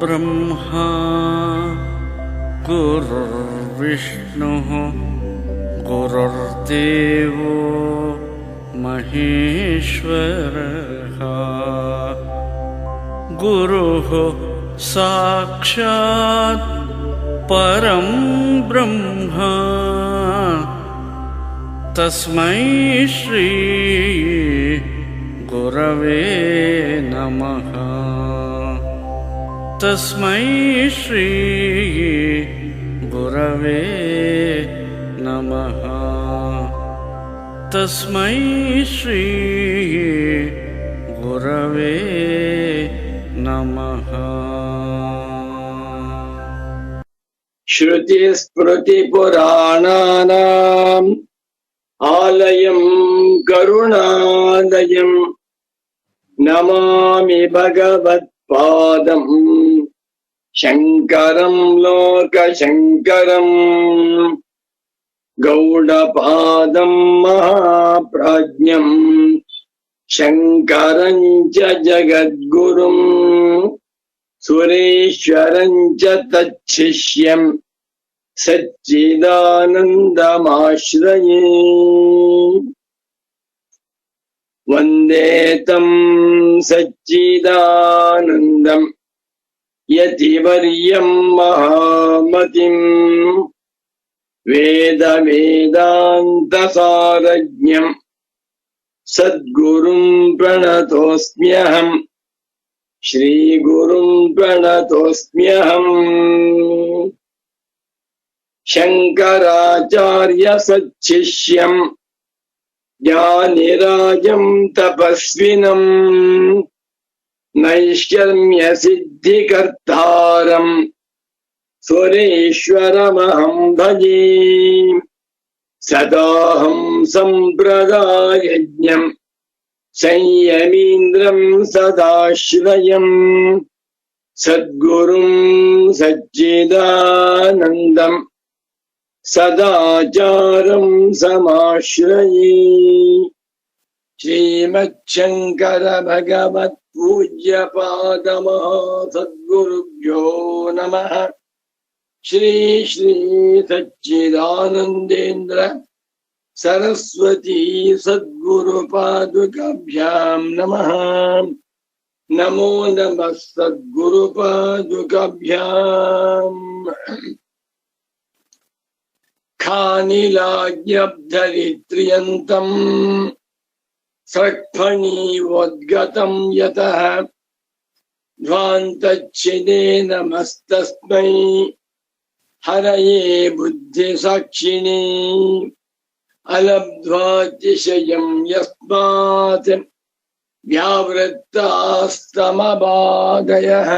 ब्रह्मा गुरुर्विष्णुः गुरुर्देवो महेश्वरः गुरुः साक्षात् परं ब्रह्म तस्मै श्री गुरवे नमः। तस्मै श्री गुरवे नमः। तस्मै श्री गुरवे नमः। श्रुतिस्मृतिपुराणानाम् आलयं करुणालयं नमामि भगवत्पादं शङ्करं लोकशङ्करं गौडपादं महाप्राज्ञं शङ्करं च जगद्गुरुं सुरेश्वरं च तच्छिष्यं सच्चिदानन्दमाश्रये। वन्दे तं सच्चिदानन्दं यतिवर्यं महामतिं वेदान्तसारज्ञं सद्गुरुं प्रणतोऽस्म्यहं श्रीगुरुं प्रणतोऽस्म्यहम्। शङ्कराचार्य सच्छिष्यं ज्ञानिराजं तपस्विनं नैष्कर्म्य सिद्धिकर्तारं सुरेश्वरमहं भजे। सदाहं सम्प्रदायज्ञं संयमीन्द्रं सदाश्रयं सद्गुरुं सच्चिदानन्दं सदाचारं समाश्रये। श्रीमच्छङ्कर भगवत् पूज्यपादमः सद्गुरुभ्यो नमः। श्री श्री सच्चिदानन्देन्द्र सरस्वती सद्गुरुपादुकाभ्यां नमः। नमो नमः सद्गुरुपादुकाभ्याम्। खानिलाज्ञब्धरित्र्यन्तं स्रक्फणीवोद्गतं यतः ध्वान्तच्छिदे नमस्तस्मै हरये बुद्धिसाक्षिणे। अलब्ध्वातिशयं यस्मात् व्यावृत्तास्तमबाधयः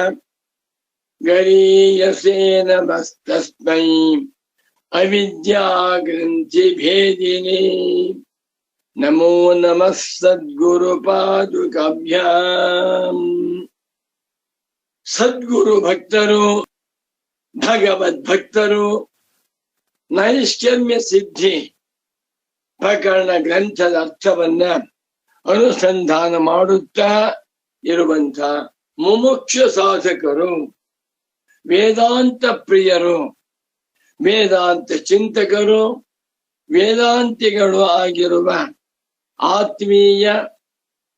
गरीयसे नमस्तस्मै अविद्याग्रन्थिभेदिने। नमो नमः सद्गुरुपादुकाभ्याम्। सद्गुरु भक्तರು ಭಗವದ್ಭಕ್ತರು ನೈಷ್ಕರ್ಮ್ಯ ಸಿದ್ಧಿ ಪ್ರಕರಣ ಗ್ರಂಥದ ಅರ್ಥವನ್ನ ಅನುಸಂಧಾನ ಮಾಡುತ್ತಾ ಇರುವಂತ ಮುಮುಕ್ಷು ಸಾಧಕರು, ವೇದಾಂತ ಪ್ರಿಯರು, ವೇದಾಂತ ಚಿಂತಕರು, ವೇದಾಂತಿಗಳು ಆಗಿರುವ ಆತ್ಮೀಯ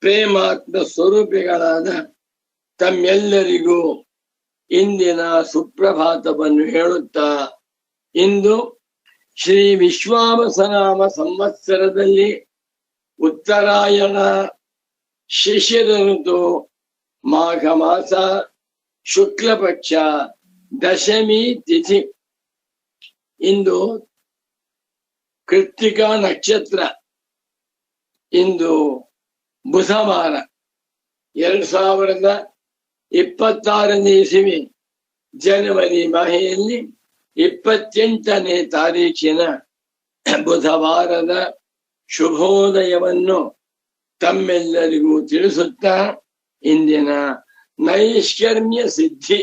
ಪ್ರೇಮಾತ್ಮ ಸ್ವರೂಪಿಗಳಾದ ತಮ್ಮೆಲ್ಲರಿಗೂ ಇಂದಿನ ಸುಪ್ರಭಾತವನ್ನು ಹೇಳುತ್ತಾ, ಇಂದು ಶ್ರೀ ವಿಶ್ವಾವಸನಾಮ ಸಂವತ್ಸರದಲ್ಲಿ ಉತ್ತರಾಯಣ ಶಿಶಿರ ಋತು ಮಾಘ ಮಾಸ ಶುಕ್ಲ ಪಕ್ಷ ದಶಮಿ ತಿಥಿ. ಇಂದು ಕೃತ್ತಿಕಾ ನಕ್ಷತ್ರ. ಇಂದು ಬುಧವಾರ 2026ನೇ ಇಸವಿ ಜನವರಿ ಮಾಹೆಯಲ್ಲಿ 28ನೇ ತಾರೀಖಿನ ಬುಧವಾರದ ಶುಭೋದಯವನ್ನು ತಮ್ಮೆಲ್ಲರಿಗೂ ತಿಳಿಸುತ್ತಾ, ಇಂದಿನ ನೈಷ್ಕರ್ಮ್ಯ ಸಿದ್ಧಿ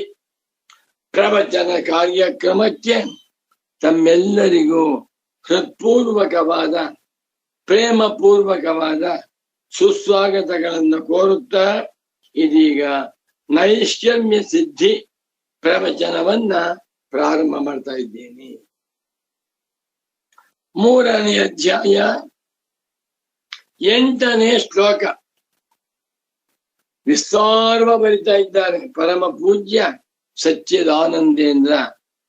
ಪ್ರವಚನ ಕಾರ್ಯಕ್ರಮಕ್ಕೆ ತಮ್ಮೆಲ್ಲರಿಗೂ ಹೃತ್ಪೂರ್ವಕವಾದ ಪ್ರೇಮಪೂರ್ವಕವಾದ ಸುಸ್ವಾಗತಗಳನ್ನು ಕೋರುತ್ತಾ, ಇದೀಗ ನೈಷ್ಕರ್ಮ್ಯ ಸಿದ್ಧಿ ಪ್ರವಚನವನ್ನ ಪ್ರಾರಂಭ ಮಾಡ್ತಾ ಇದ್ದೇನೆ. 3ನೇ ಅಧ್ಯಾಯ 8ನೇ ಶ್ಲೋಕ ವಿಸ್ತಾರವ ಬರಿತಾ ಇದ್ದಾರೆ ಪರಮ ಪೂಜ್ಯ ಸಚ್ಚಿದಾನಂದೇಂದ್ರ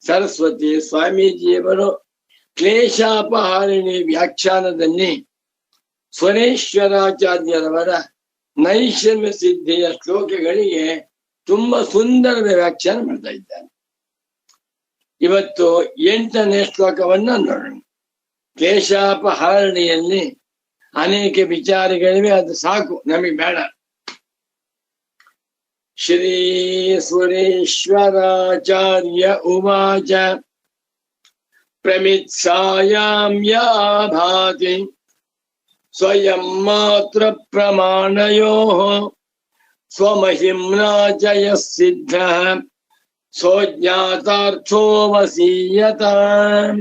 ಸರಸ್ವತಿ ಸ್ವಾಮೀಜಿಯವರು. ಕ್ಲೇಶಾಪಹಾರಿಣಿ ವ್ಯಾಖ್ಯಾನದಲ್ಲಿ ಸ್ವರೇಶ್ವರಾಚಾರ್ಯರವರ ನೈಷಮ್ಯ ಸಿದ್ಧಿಯ ಶ್ಲೋಕಗಳಿಗೆ ತುಂಬಾ ಸುಂದರದ ವ್ಯಾಖ್ಯಾನ ಮಾಡ್ತಾ ಇದ್ದಾರೆ. ಇವತ್ತು 8ನೇ ಶ್ಲೋಕವನ್ನ ನೋಡೋಣ. ಕ್ಲೇಶಾಪಹಾರಣಿಯಲ್ಲಿ ಅನೇಕ ವಿಚಾರಗಳಿವೆ, ಅದು ಸಾಕು, ನಮಗೆ ಬೇಡ. ಶ್ರೀ ಸುರೇಶ್ವರಾಚಾರ್ಯ ಉವಾಚ ಪ್ರಮಿತ್ಸಾಯಾಂ ಯಾ ಭಾತಿ ಸ್ವಯಂ ಮಾತ್ರ ಪ್ರಮಾಣಯೋಃ ಸ್ವಮಹಿಮ್ನಾ ಚ ಯಃ ಸಿದ್ಧಃ ಸೋಜ್ಞಾತಾರ್ಥೋ ವಸೀಯತಾಂ.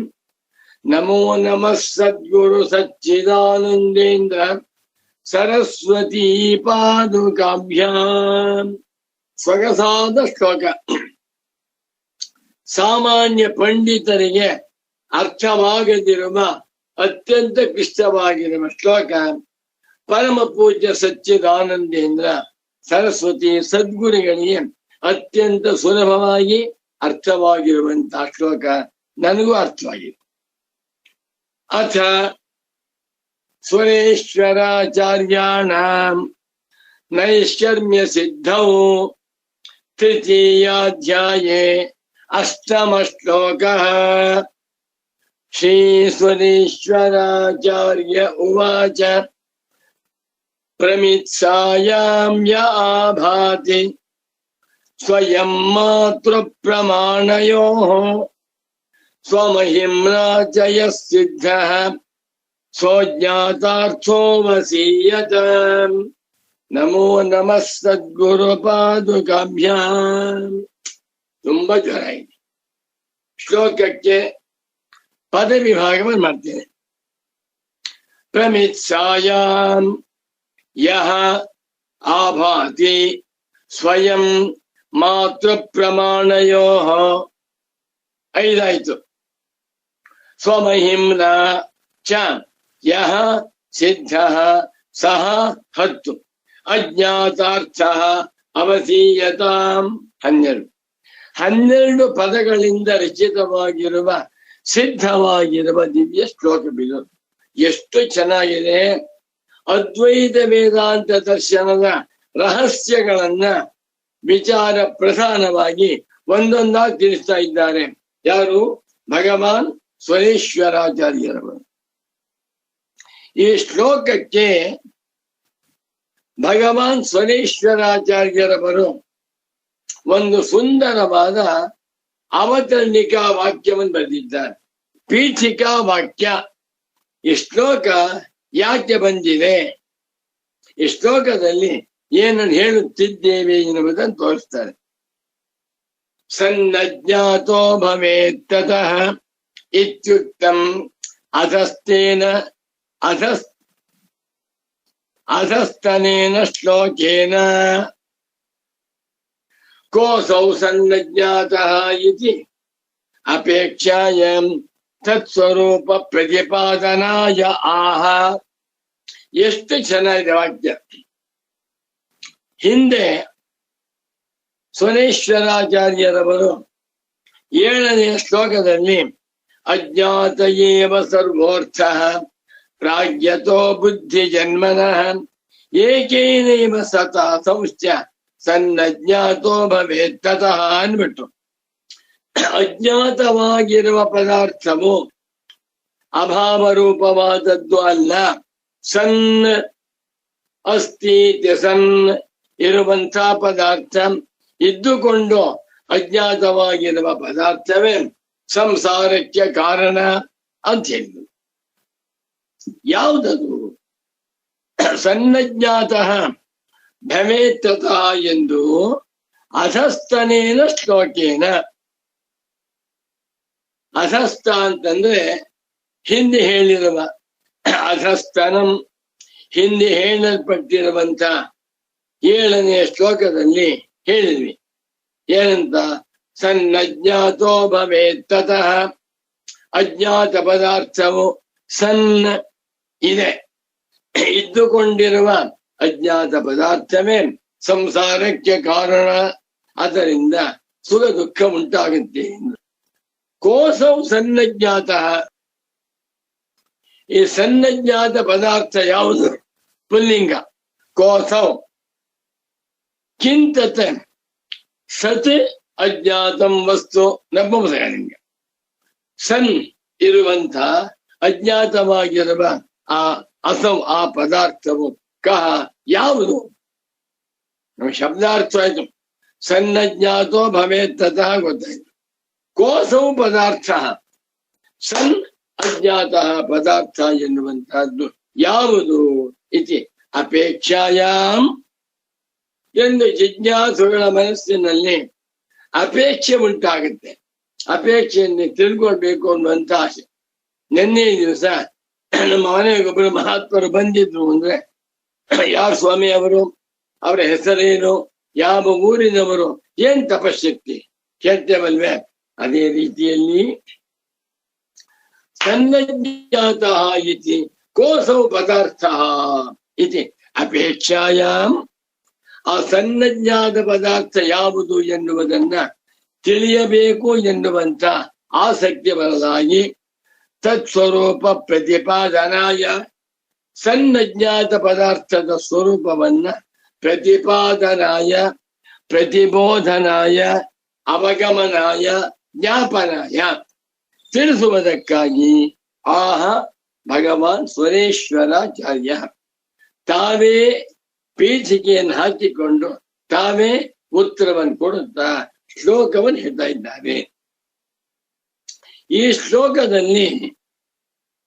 ನಮೋ ನಮಃ ಸದ್ಗುರು ಸಚ್ಚಿದಾನಂದೇಂದ್ರ ಸರಸ್ವತೀ ಪಾದುಕಾಭ್ಯಾಂ. ಸೊಗಸಾದ ಶ್ಲೋಕ. ಸಾಮಾನ್ಯ ಪಂಡಿತರಿಗೆ ಅರ್ಥವಾಗದಿರುವ ಅತ್ಯಂತ ಕ್ಲಿಷ್ಟವಾಗಿರುವ ಶ್ಲೋಕ. ಪರಮ ಪೂಜ್ಯ ಸಚ್ಚಿದಾನಂದೇಂದ್ರ ಸರಸ್ವತಿ ಸದ್ಗುರುಗಳಿಗೆ ಅತ್ಯಂತ ಸುಲಭವಾಗಿ ಅರ್ಥವಾಗಿರುವಂತಹ ಶ್ಲೋಕ. ನನಗೂ ಅರ್ಥವಾಗಿದೆ. ಅಥ ಸುರೇಶ್ವರಾಚಾರ್ಯಾಣಾಂ ನೈಷ್ಕರ್ಮ್ಯ ಸಿದ್ಧೌ ತೃತೀಯಾಧ್ಯಾಯೇ 8ಮ ಶ್ಲೋಕಃ. ಶ್ರೀ ಸುರೇಶ್ವರಾಚಾರ್ಯ ಉವಾಚ ಪ್ರಮಿತ್ಸಾಯಾಂ ಯಾ ಭಾತಿ ಸ್ವಯಂ ಮಾತ್ರ ಪ್ರಮಾಣಯೋಃ ಸ್ವಮಹಿಮ್ನಾ ಚ ಯಃ ಸಿದ್ಧಃ ಸೋಜ್ಞಾತಾರ್ಥೋ ವಸೀಯತಾಂ. ನಮೋ ನಮಃ ಸದ್ಗುರು ಪಾದುಕಾಭ್ಯಾಂ. ತುಂಬಾ ಜ್ವರ ಇದೆ. ಶ್ಲೋಕಕ್ಕೆ ಪದ ವಿಭಾಗವನ್ನು ಮಾಡ್ತೇನೆ. ಪ್ರಮಿತ್ಸಾಯಾಂ ಯಹ ಆಭಾತಿ ಸ್ವಯಂ ಮಾತ್ರ ಪ್ರಮಾಣಯೋಃ 5 ಆಯ್ತು. ಸ್ವಮಹಿಮ್ನಾ ಚ ಯಹ ಸಿದ್ಧಃ ಸಹ 10. ಅಜ್ಞಾತಾರ್ಥಃ ಅವಸೀಯತಾಂ 12 ಪದಗಳಿಂದ ರಚಿತವಾಗಿರುವ ಸಿದ್ಧವಾಗಿರುವ ದಿವ್ಯ ಶ್ಲೋಕವಿದು. ಎಷ್ಟು ಚೆನ್ನಾಗಿದೆ. ಅದ್ವೈತ ವೇದಾಂತ ದರ್ಶನದ ರಹಸ್ಯಗಳನ್ನ ವಿಚಾರ ಪ್ರಧಾನವಾಗಿ ಒಂದೊಂದಾಗಿ ತಿಳಿಸ್ತಾ ಇದ್ದಾರೆ. ಯಾರು? ಭಗವಾನ್ ಸ್ವರೇಶ್ವರಾಚಾರ್ಯರವರು. ಈ ಶ್ಲೋಕಕ್ಕೆ ಭಗವಾನ್ ಸ್ವರೇಶ್ವರಾಚಾರ್ಯರವರು ಒಂದು ಸುಂದರವಾದ ಅವತರಣಿಕಾ ವಾಕ್ಯವನ್ನು ಬರೆದಿದ್ದಾರೆ. ಪೀಠಿಕಾ ವಾಕ್ಯ. ಈ ಶ್ಲೋಕ ಯಾಕೆ ಬಂದಿದೆ, ಈ ಶ್ಲೋಕದಲ್ಲಿ ಏನನ್ನು ಹೇಳುತ್ತಿದ್ದೇವೆ ಎನ್ನುವುದನ್ನು ತೋರಿಸ್ತಾರೆ. ಸನ್ನಜ್ಞಾತೋ ಭವೇತ್ ತತಃ ಇತ್ಯುಕ್ತಂ ಅಧಸ್ತೇನ ಅಧಸ್ತನೇನ ಶ್ಲೋಕೇನ ಕೋಸೌ ಸನ್ನಜ್ಞಾತಃ ಇತಿ ಅಪೇಕ್ಷಾಯಾಂ ತತ್ಸ್ವರೂಪ ಪ್ರತಿಪಾದನಾಯ ಆಹ. ಎಷ್ಟು ಚೆನ್ನಾಗಿದೆ ವಾಕ್ಯ. ಹಿಂದೆ ಸ್ವರೇಶ್ವರಾಚಾರ್ಯರವರು 7ನೇ ಶ್ಲೋಕದಲ್ಲಿ ಅಜ್ಞಾತ ಏವ ಸರ್ವೋರ್ಥಃ ಪ್ರಾಜ್ಞತೋ ಬುದ್ಧಿ ಜನ್ಮನಃ ಏಕೇನೈವ ಸತಾ ಸಂಶ್ಚ ಸನ್ನಜ್ಞಾತೋ ಭವೇತ್ ತತಃ ಅಂದ್ಬಿಟ್ಟು, ಅಜ್ಞಾತವಾಗಿರುವ ಪದಾರ್ಥವು ಅಭಾವ ರೂಪವಾದದ್ದು ಅಲ್ಲ. ಸನ್ ಅಸ್ತಿ ಸನ್ ಇರುವಂಥ ಪದಾರ್ಥ ಇದ್ದುಕೊಂಡು ಅಜ್ಞಾತವಾಗಿರುವ ಪದಾರ್ಥವೇ ಸಂಸಾರಕ್ಕೆ ಕಾರಣ ಅಂತ ಹೇಳಿದ್ರು. ಯಾವುದದು? ಸನ್ನಜ್ಞಾತಃ ಭವೇತ್ ತತಃ ಎಂದು ಅಧಸ್ತನೇನ ಶ್ಲೋಕೇನ. ಅಧಸ್ತ ಅಂತಂದ್ರೆ ಹಿಂದೆ ಹೇಳಿರುವ ಅಧಸ್ತನಂ, ಹಿಂದೆ ಹೇಳಲ್ಪಟ್ಟಿರುವಂತ 7ನೇ ಶ್ಲೋಕದಲ್ಲಿ ಹೇಳಿದ್ವಿ. ಏನಂತ? ಸನ್ನಜ್ಞಾತೋ ಭವೇತ್ ತತಃ ಅಜ್ಞಾತ ಪದಾರ್ಥವು ಸನ್ ಇದೆ, ಇದ್ದುಕೊಂಡಿರುವ ಅಜ್ಞಾತ ಪದಾರ್ಥವೇ ಸಂಸಾರಕ್ಕೆ ಕಾರಣ. ಅದರಿಂದ ಸುಖ ದುಃಖ ಉಂಟಾಗುತ್ತೆ. ಕೋಸೌ ಸನ್ನಜ್ಞಾತ, ಈ ಸನ್ನಜ್ಞಾತ ಪದಾರ್ಥ ಯಾವುದು? ಪುಲ್ಲಿಂಗ. ಕೋಸೌ ಕಿಂತತ ಸತ್ ಅಜ್ಞಾತಂ ವಸ್ತು ನಪುಂಸಕಲಿಂಗ. ಸನ್ ಇರುವಂತ ಅಜ್ಞಾತವಾಗಿರುವ ಆ ಅಸೌ ಆ ಪದಾರ್ಥವು ಕಹ ಯಾವುದು? ಶಬ್ದಾರ್ಥ ಆಯ್ತು. ಸನ್ನಜ್ಞಾತೋ ಭವೇತ್ ತತಃ ಗೊತ್ತಾಯ್ತು. ಕೋಸೌ ಪದಾರ್ಥ, ಸನ್ ಅಜ್ಞಾತ ಪದಾರ್ಥ ಎನ್ನುವಂತಹದ್ದು ಯಾವುದು? ಇತಿ ಅಪೇಕ್ಷಾಯಾಮ್, ಎಂದು ಜಿಜ್ಞಾಸುಗಳ ಮನಸ್ಸಿನಲ್ಲಿ ಅಪೇಕ್ಷೆ ಉಂಟಾಗುತ್ತೆ. ಅಪೇಕ್ಷೆಯನ್ನು ತಿಳ್ಕೊಳ್ಬೇಕು ಅನ್ನುವಂತ ಆಸೆ. ನಿನ್ನೆ ದಿವಸ ನಮ್ಮ ಮನೆಗೆ ಒಬ್ಬರು ಮಹಾತ್ಮರು ಬಂದಿದ್ರು. ಅಂದ್ರೆ ಯಾವ ಸ್ವಾಮಿ ಅವರು, ಅವರ ಹೆಸರೇನು, ಯಾವ ಊರಿನವರು, ಏನ್ ತಪಶಕ್ತಿ ಕೇಳ್ತೇವಲ್ವೇ? ಅದೇ ರೀತಿಯಲ್ಲಿ ಸನ್ನಜ್ಞಾತ ಇತಿ ಕೋಸೌ ಪದಾರ್ಥ ಇತಿ ಅಪೇಕ್ಷಾಯಾಮ್, ಆ ಸನ್ನಜ್ಞಾತ ಪದಾರ್ಥ ಯಾವುದು ಎನ್ನುವುದನ್ನ ತಿಳಿಯಬೇಕು ಎನ್ನುವಂತ ಆಸಕ್ತಿ ಬರಲಾಗಿ ತತ್ಸ್ವರೂಪ ಪ್ರತಿಪಾದನಾಯ, ಸನ್ನಜ್ಞಾತ ಪದಾರ್ಥದ ಸ್ವರೂಪವನ್ನ ಪ್ರತಿಪಾದನಾಯ, ಪ್ರತಿಬೋಧನಾಯ, ಅವಗಮನಾಯ, ಜ್ಞಾಪನಾಯ ತಿಳಿಸುವುದಕ್ಕಾಗಿ ಆಹ ಭಗವಾನ್ ಸ್ವರೇಶ್ವರಾಚಾರ್ಯ ತಾವೇ ಪೀಠಿಕೆಯನ್ನು ಹಾಕಿಕೊಂಡು ತಾವೇ ಉತ್ತರವನ್ನು ಕೊಡುತ್ತಾ ಶ್ಲೋಕವನ್ನು ಹೇಳ್ತಾ ಇದ್ದಾರೆ. ಈ ಶ್ಲೋಕದಲ್ಲಿ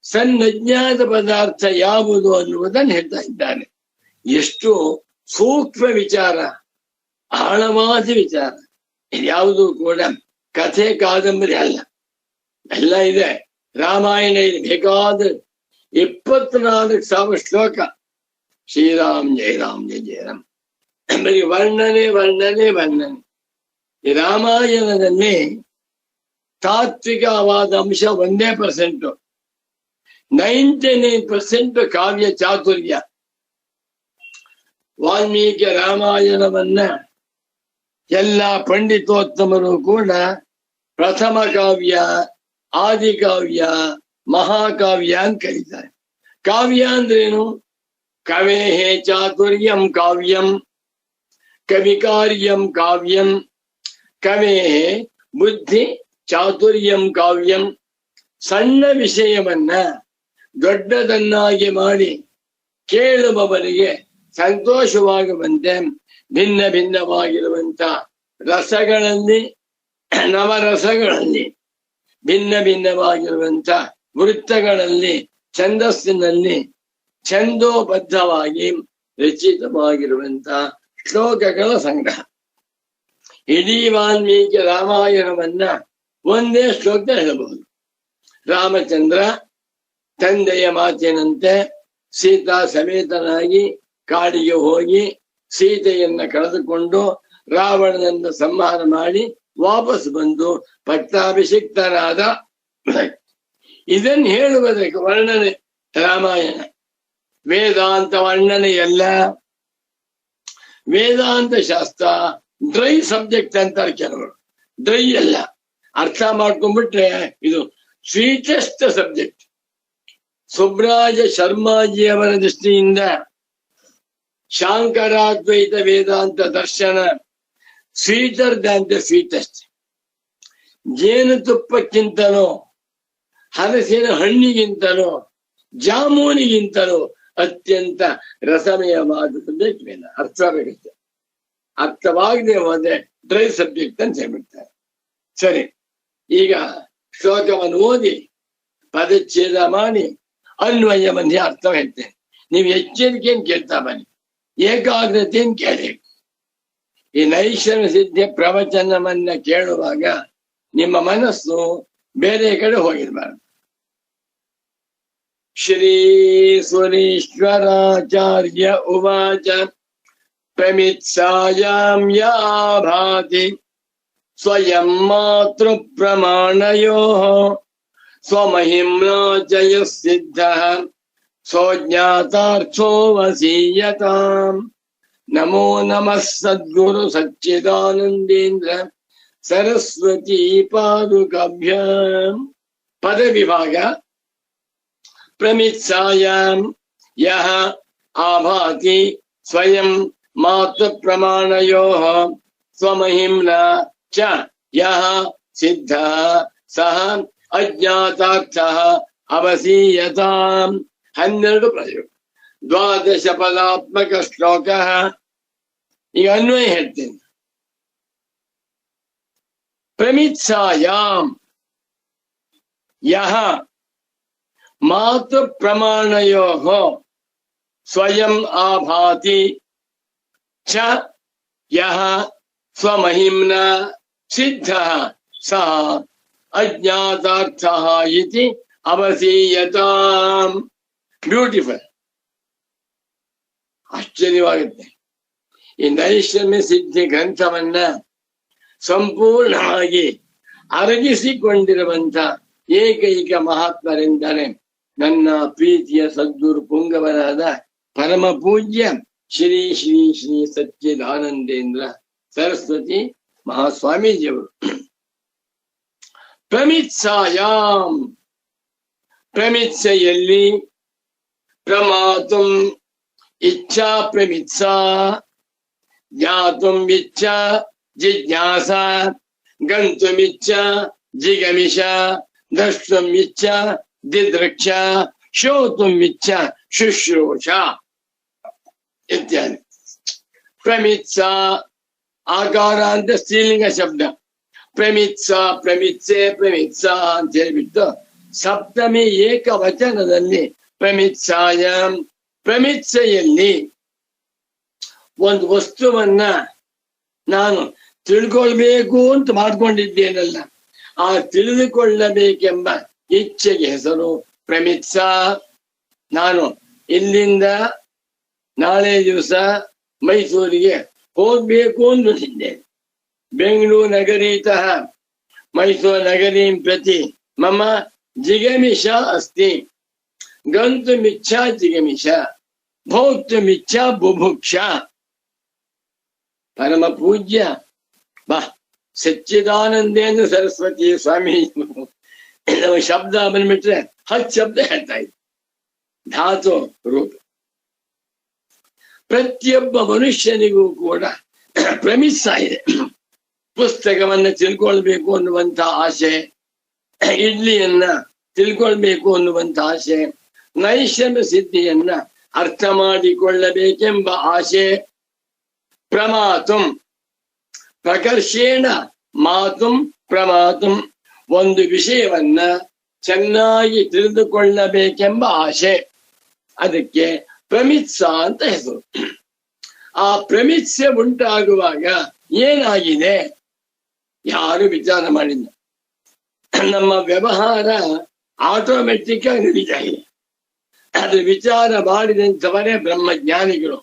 ಸನ್ನಜ್ಞಾತ ಪದಾರ್ಥ ಯಾವುದು ಅನ್ನುವುದನ್ನು ಹೇಳ್ತಾ ಇದ್ದಾನೆ. ಎಷ್ಟು ಸೂಕ್ಷ್ಮ ವಿಚಾರ, ಆಳವಾದ ವಿಚಾರ. ಇದ್ಯಾವುದು ಕೂಡ ಕಥೆ ಕಾದಂಬರಿ ಅಲ್ಲ, ಎಲ್ಲ ಇದೆ. ರಾಮಾಯಣ ಇದೆ, ಬೇಕಾದ 24,000 ಶ್ಲೋಕ. ಶ್ರೀರಾಮ್ ಜಯ ರಾಮ್ ಜಯ ಜಯ ರಾಮ್, ಬರೀ ವರ್ಣನೆ ವರ್ಣನೆ ವರ್ಣನೆ. ಈ ರಾಮಾಯಣದಲ್ಲಿ ತಾತ್ವಿಕವಾದ ಅಂಶ 1%, 99% ಕಾವ್ಯ ಚಾತುರ್ಯ. ವಾಲ್ಮೀಕಿ ರಾಮಾಯಣವನ್ನ ಎಲ್ಲ ಪಂಡಿತೋತ್ತಮರು ಕೂಡ ಪ್ರಥಮ ಕಾವ್ಯ, ಆದಿಕಾವ್ಯ, ಮಹಾಕಾವ್ಯ ಅಂತ ಕರೀತಾರೆ. ಕಾವ್ಯ ಅಂದ್ರೇನು? ಕವೇಹೇ ಚಾತುರ್ಯಂ ಕಾವ್ಯಂ, ಕವಿಕಾರ್ಯಂ ಕಾವ್ಯಂ, ಕವೇಹೇ ಬುದ್ಧಿ ಚಾತುರ್ಯಂ ಕಾವ್ಯಂ. ಸಣ್ಣ ವಿಷಯವನ್ನ ದೊಡ್ಡದನ್ನಾಗಿ ಮಾಡಿ ಕೇಳುವವರಿಗೆ ಸಂತೋಷವಾಗುವಂತೆ ಭಿನ್ನ ಭಿನ್ನವಾಗಿರುವಂತ ರಸಗಳಲ್ಲಿ, ನವರಸಗಳಲ್ಲಿ, ಭಿನ್ನ ಭಿನ್ನವಾಗಿರುವಂತ ವೃತ್ತಗಳಲ್ಲಿ, ಛಂದಸ್ಸಿನಲ್ಲಿ ಛಂದೋಬದ್ಧವಾಗಿ ರಚಿತವಾಗಿರುವಂತ ಶ್ಲೋಕಗಳ ಸಂಗ್ರಹ. ಇಡೀ ವಾಲ್ಮೀಕಿ ರಾಮಾಯಣವನ್ನ ಒಂದೇ ಶ್ಲೋಕ ಹೇಳಬಹುದು. ರಾಮಚಂದ್ರ ತಂದೆಯ ಮಾತಿನಂತೆ ಸೀತಾ ಸಮೇತನಾಗಿ ಕಾಡಿಗೆ ಹೋಗಿ ಸೀತೆಯನ್ನ ಕಳೆದುಕೊಂಡು ರಾವಣನನ್ನು ಸಂಹಾರ ಮಾಡಿ ವಾಪಸ್ ಬಂದು ಪಟ್ಟಾಭಿಷಿಕ್ತನಾದ. ಇದನ್ನು ಹೇಳುವುದಕ್ಕೆ ವರ್ಣನೆ ರಾಮಾಯಣ. ವೇದಾಂತ ವರ್ಣನೆ ಎಲ್ಲ. ವೇದಾಂತ ಶಾಸ್ತ್ರ ಡ್ರೈ ಸಬ್ಜೆಕ್ಟ್ ಅಂತಾರೆ ಕೆಲವರು. ಡ್ರೈ ಅಲ್ಲ, ಅರ್ಥ ಮಾಡ್ಕೊಂಡ್ಬಿಟ್ರೆ ಇದು ಸ್ವೀಟೆಸ್ಟ್ ಸಬ್ಜೆಕ್ಟ್. ಸುಬ್ರಾಜ ಶರ್ಮಾಜಿಯವರ ದೃಷ್ಟಿಯಿಂದ ಶಾಂಕರಾದ್ವೈತ ವೇದಾಂತ ದರ್ಶನ ಸ್ವೀಟರ್ ದ್ಯಾನ್ ದ ಸ್ವೀಟೆಸ್ಟ್. ಜೇನುತುಪ್ಪಕ್ಕಿಂತಲೂ, ಹಲಸಿನ ಹಣ್ಣಿಗಿಂತಲೂ, ಜಾಮೂನಿಗಿಂತಲೂ ಅತ್ಯಂತ ರಸಮಯವಾದ ಸಬ್ಜೆಕ್ಟ್ ವೇದ. ಅರ್ಥವಾಗುತ್ತೆ. ಅರ್ಥವಾಗದೆ ಹೋದ್ರೆ ಡ್ರೈ ಸಬ್ಜೆಕ್ಟ್ ಅಂತ ಹೇಳ್ಬಿಡ್ತಾರೆ. ಸರಿ, ಈಗ ಶ್ಲೋಕವನ್ನು ಓದಿ ಪದಚ್ಛೇದ ಮಾಡಿ ಅನ್ವಯ ಬಂದಿ ಅರ್ಥ ಹೇಳ್ತೇನೆ. ನೀವು ಎಚ್ಚರಿಕೆಯನ್ನು ಕೇಳ್ತಾ ಬನ್ನಿ, ಏಕಾಗ್ರತೆಯನ್ನು ಕೇಳಿ. ಈ ನೈಷಧ ಸಿದ್ಧಿ ಪ್ರವಚನವನ್ನ ಕೇಳುವಾಗ ನಿಮ್ಮ ಮನಸ್ಸು ಬೇರೆ ಕಡೆ ಹೋಗಿರ್ಬಾರ್ದು. ಶ್ರೀ ಸುರೀಶ್ವರಾಚಾರ್ಯ ಉವಾಚ ಪ್ರಮಿತ್ಸಾಯಾಂ ಯಾ ಭಾತಿ ಸ್ವಯಂ ಮಾತೃ ಪ್ರಮಾಣಯೋ ಸ್ವಮಹಿಮ್ನಾ ಜಯ ಸಿದ್ಧ ಸೋಜ್ಞಾತಾರ್ಥೋ ವಸೀಯತಾಂ. ನಮೋ ನಮಃ ಸದ್ಗುರು ಸಚ್ಚಿದಾನಂದೇಂದ್ರ ಸರಸ್ವತಿ ಪಾದುಕಾಭ್ಯಾಂ. ಪದ ವಿಭಾಗ. ಪ್ರಮಿತ್ಸಾಯಾಂ ಯಹ ಆಭಾತಿ ಸ್ವಯಂ ಮಾತೃ ಪ್ರಮಾಣಯೋಃ ಸ್ವಮಹಿಮ್ನಾ ಚ ಯಹ ಸಿದ್ಧಃ ಸಹ ಅಜ್ಞಾತಾರ್ಥಃ ಅವಸೀಯತಾಂ. 12 ಪ್ರಯೋಗ. 12 ಪದಾತ್ಮಕ ಶ್ಲೋಕ. ಈಗ ಅನ್ವಯ ಹೇಳ್ತೇನೆ. ಪ್ರಮಿತ್ಸಾಯಾಂ ಯಹ ಮಾತೃ ಪ್ರಮಾಣಯೋಃ ಸ್ವಯಂ ಆಭಾತಿ ಚ ಯಹ ಸ್ವಮಹಿಮ್ನಾ ಸಿದ್ಧಃ ಸಹ ಅಜ್ಞಾತಾರ್ಥಃ ಇತಿ ಅವಸೀಯತಾಂ. ಬ್ಯೂಟಿಫುಲ್. ಆಶ್ಚರ್ಯವಾಗುತ್ತೆ. ಈ ನೈಷಮ್ಯ ಸಿದ್ಧಿ ಗ್ರಂಥವನ್ನ ಸಂಪೂರ್ಣವಾಗಿ ಅರಗಿಸಿಕೊಂಡಿರುವಂತ ಏಕೈಕ ಮಹಾತ್ಮರೆಂದರೆ ನನ್ನ ಪ್ರೀತಿಯ ಸದ್ಗುರು ಪುಂಗವರಾದ ಪರಮ ಪೂಜ್ಯ ಶ್ರೀ ಶ್ರೀ ಶ್ರೀ ಸಚ್ಚಿದಾನಂದೇಂದ್ರ ಸರಸ್ವತಿ ಮಹಾಸ್ವಾಮೀಜಿಯವರು. ಪ್ರಮಿತ್ಸಾಯಾಂ, ಪ್ರಮಿತ್ಸೆಯಲ್ಲಿ ಪ್ರಮಾತುಂ ಇಚ್ಛಾ ಪ್ರಮಿತ್ಸಾ, ಜ್ಞಾತುಂ ಇಚ್ಛಾ ಜಿಜ್ಞಾಸ, ಗಂತುಂ ಇಚ್ಛಾ ಜಿಗಮಿಷ, ದ್ರಷ್ಟುಂ ಇಚ್ಛಾ ದಿದೃಕ್ಷ, ಶ್ರೋತುಂ ಇಚ್ಛಾ ಶುಶ್ರೂಷ ಇತ್ಯಾದಿ. ಪ್ರಮಿತ್ಸಾ ಆಕಾರ ಅಂತ ಸ್ತ್ರೀಲಿಂಗ ಶಬ್ದ. ಪ್ರಮಿತ್ಸಾ, ಪ್ರಮಿತ್ಸೆ, ಪ್ರಮಿತ್ಸಾ ಅಂತ ಹೇಳ್ಬಿಟ್ಟು ಸಪ್ತಮಿ ಏಕವಚನದಲ್ಲಿ ಪ್ರಮಿತ್ಸಾಯಾಂ, ಪ್ರಮಿತ್ಸೆಯಲ್ಲಿ ಒಂದು ವಸ್ತುವನ್ನ ನಾನು ತಿಳ್ಕೊಳ್ಬೇಕು ಅಂತ ಮಾಡ್ಕೊಂಡಿದ್ದೇನಲ್ಲ, ಆ ತಿಳಿದುಕೊಳ್ಳಬೇಕೆಂಬ ಇಚ್ಛೆಗೆ ಹೆಸರು ಪ್ರಮಿತ್ಸಾ. ನಾನು ಇಲ್ಲಿಂದ ನಾಳೆ ದಿವಸ ಮೈಸೂರಿಗೆ ಹೋಗ್ಬೇಕು ಅಂದಿದ್ದೇನೆ. ಬೆಂಗಳೂರು ನಗರೀತಃ ಮೈಸೂರು ನಗರೀಂ ಪ್ರತಿ ಮಮ ಜಿಗಮಿಷ ಅಸ್ತಿ. ಗಂತುಮಿಚ್ಛಾ ಜಿಗಮಿಷ, ಭೋಕ್ತುಮಿಚ್ಛಾ ಬುಭುಕ್ಷ. ಪರಮ ಪೂಜ್ಯ ಬಾ ಸಚ್ಚಿದಾನಂದೇಂದ್ರ ಸರಸ್ವತಿ ಸ್ವಾಮಿ ನಮ್ಮ ಶಬ್ದ ಬಂದ್ಬಿಟ್ರೆ 10 ಶಬ್ದ ಹೇಳ್ತಾ ಇದ್ದೆ. ಧಾತು ರೂಪ. ಪ್ರತಿಯೊಬ್ಬ ಮನುಷ್ಯನಿಗೂ ಕೂಡ ಪ್ರಮಿತ್ಸಾ ಇದೆ. ಪುಸ್ತಕವನ್ನ ತಿಳ್ಕೊಳ್ಬೇಕು ಅನ್ನುವಂತ ಆಸೆ, ಇಡ್ಲಿಯನ್ನ ತಿಳ್ಕೊಳ್ಬೇಕು ಅನ್ನುವಂತ ಆಸೆ, ನೈಷಮ್ಯ ಸಿದ್ಧಿಯನ್ನ ಅರ್ಥ ಮಾಡಿಕೊಳ್ಳಬೇಕೆಂಬ ಆಸೆ. ಪ್ರಮಾತುಂ ಪ್ರಕರ್ಷೇಣ ಮಾತುಂ ಪ್ರಮಾತುಂ, ಒಂದು ವಿಷಯವನ್ನ ಚೆನ್ನಾಗಿ ತಿಳಿದುಕೊಳ್ಳಬೇಕೆಂಬ ಆಸೆ. ಅದಕ್ಕೆ ಪ್ರಮಿತ್ಸಾ ಅಂತ ಹೆಸರು. ಆ ಪ್ರಮಿತ್ಸೆ ಉಂಟಾಗುವಾಗ ಏನಾಗಿದೆ ಯಾರು ವಿಚಾರ ಮಾಡಿಲ್ಲ. ನಮ್ಮ ವ್ಯವಹಾರ ಆಟೋಮೆಟಿಕ್ ಆಗಿ ನಡೀತಾ ಇದೆ. ಅದು ವಿಚಾರ ಮಾಡಿದಂಥವರೇ ಬ್ರಹ್ಮಜ್ಞಾನಿಗಳು.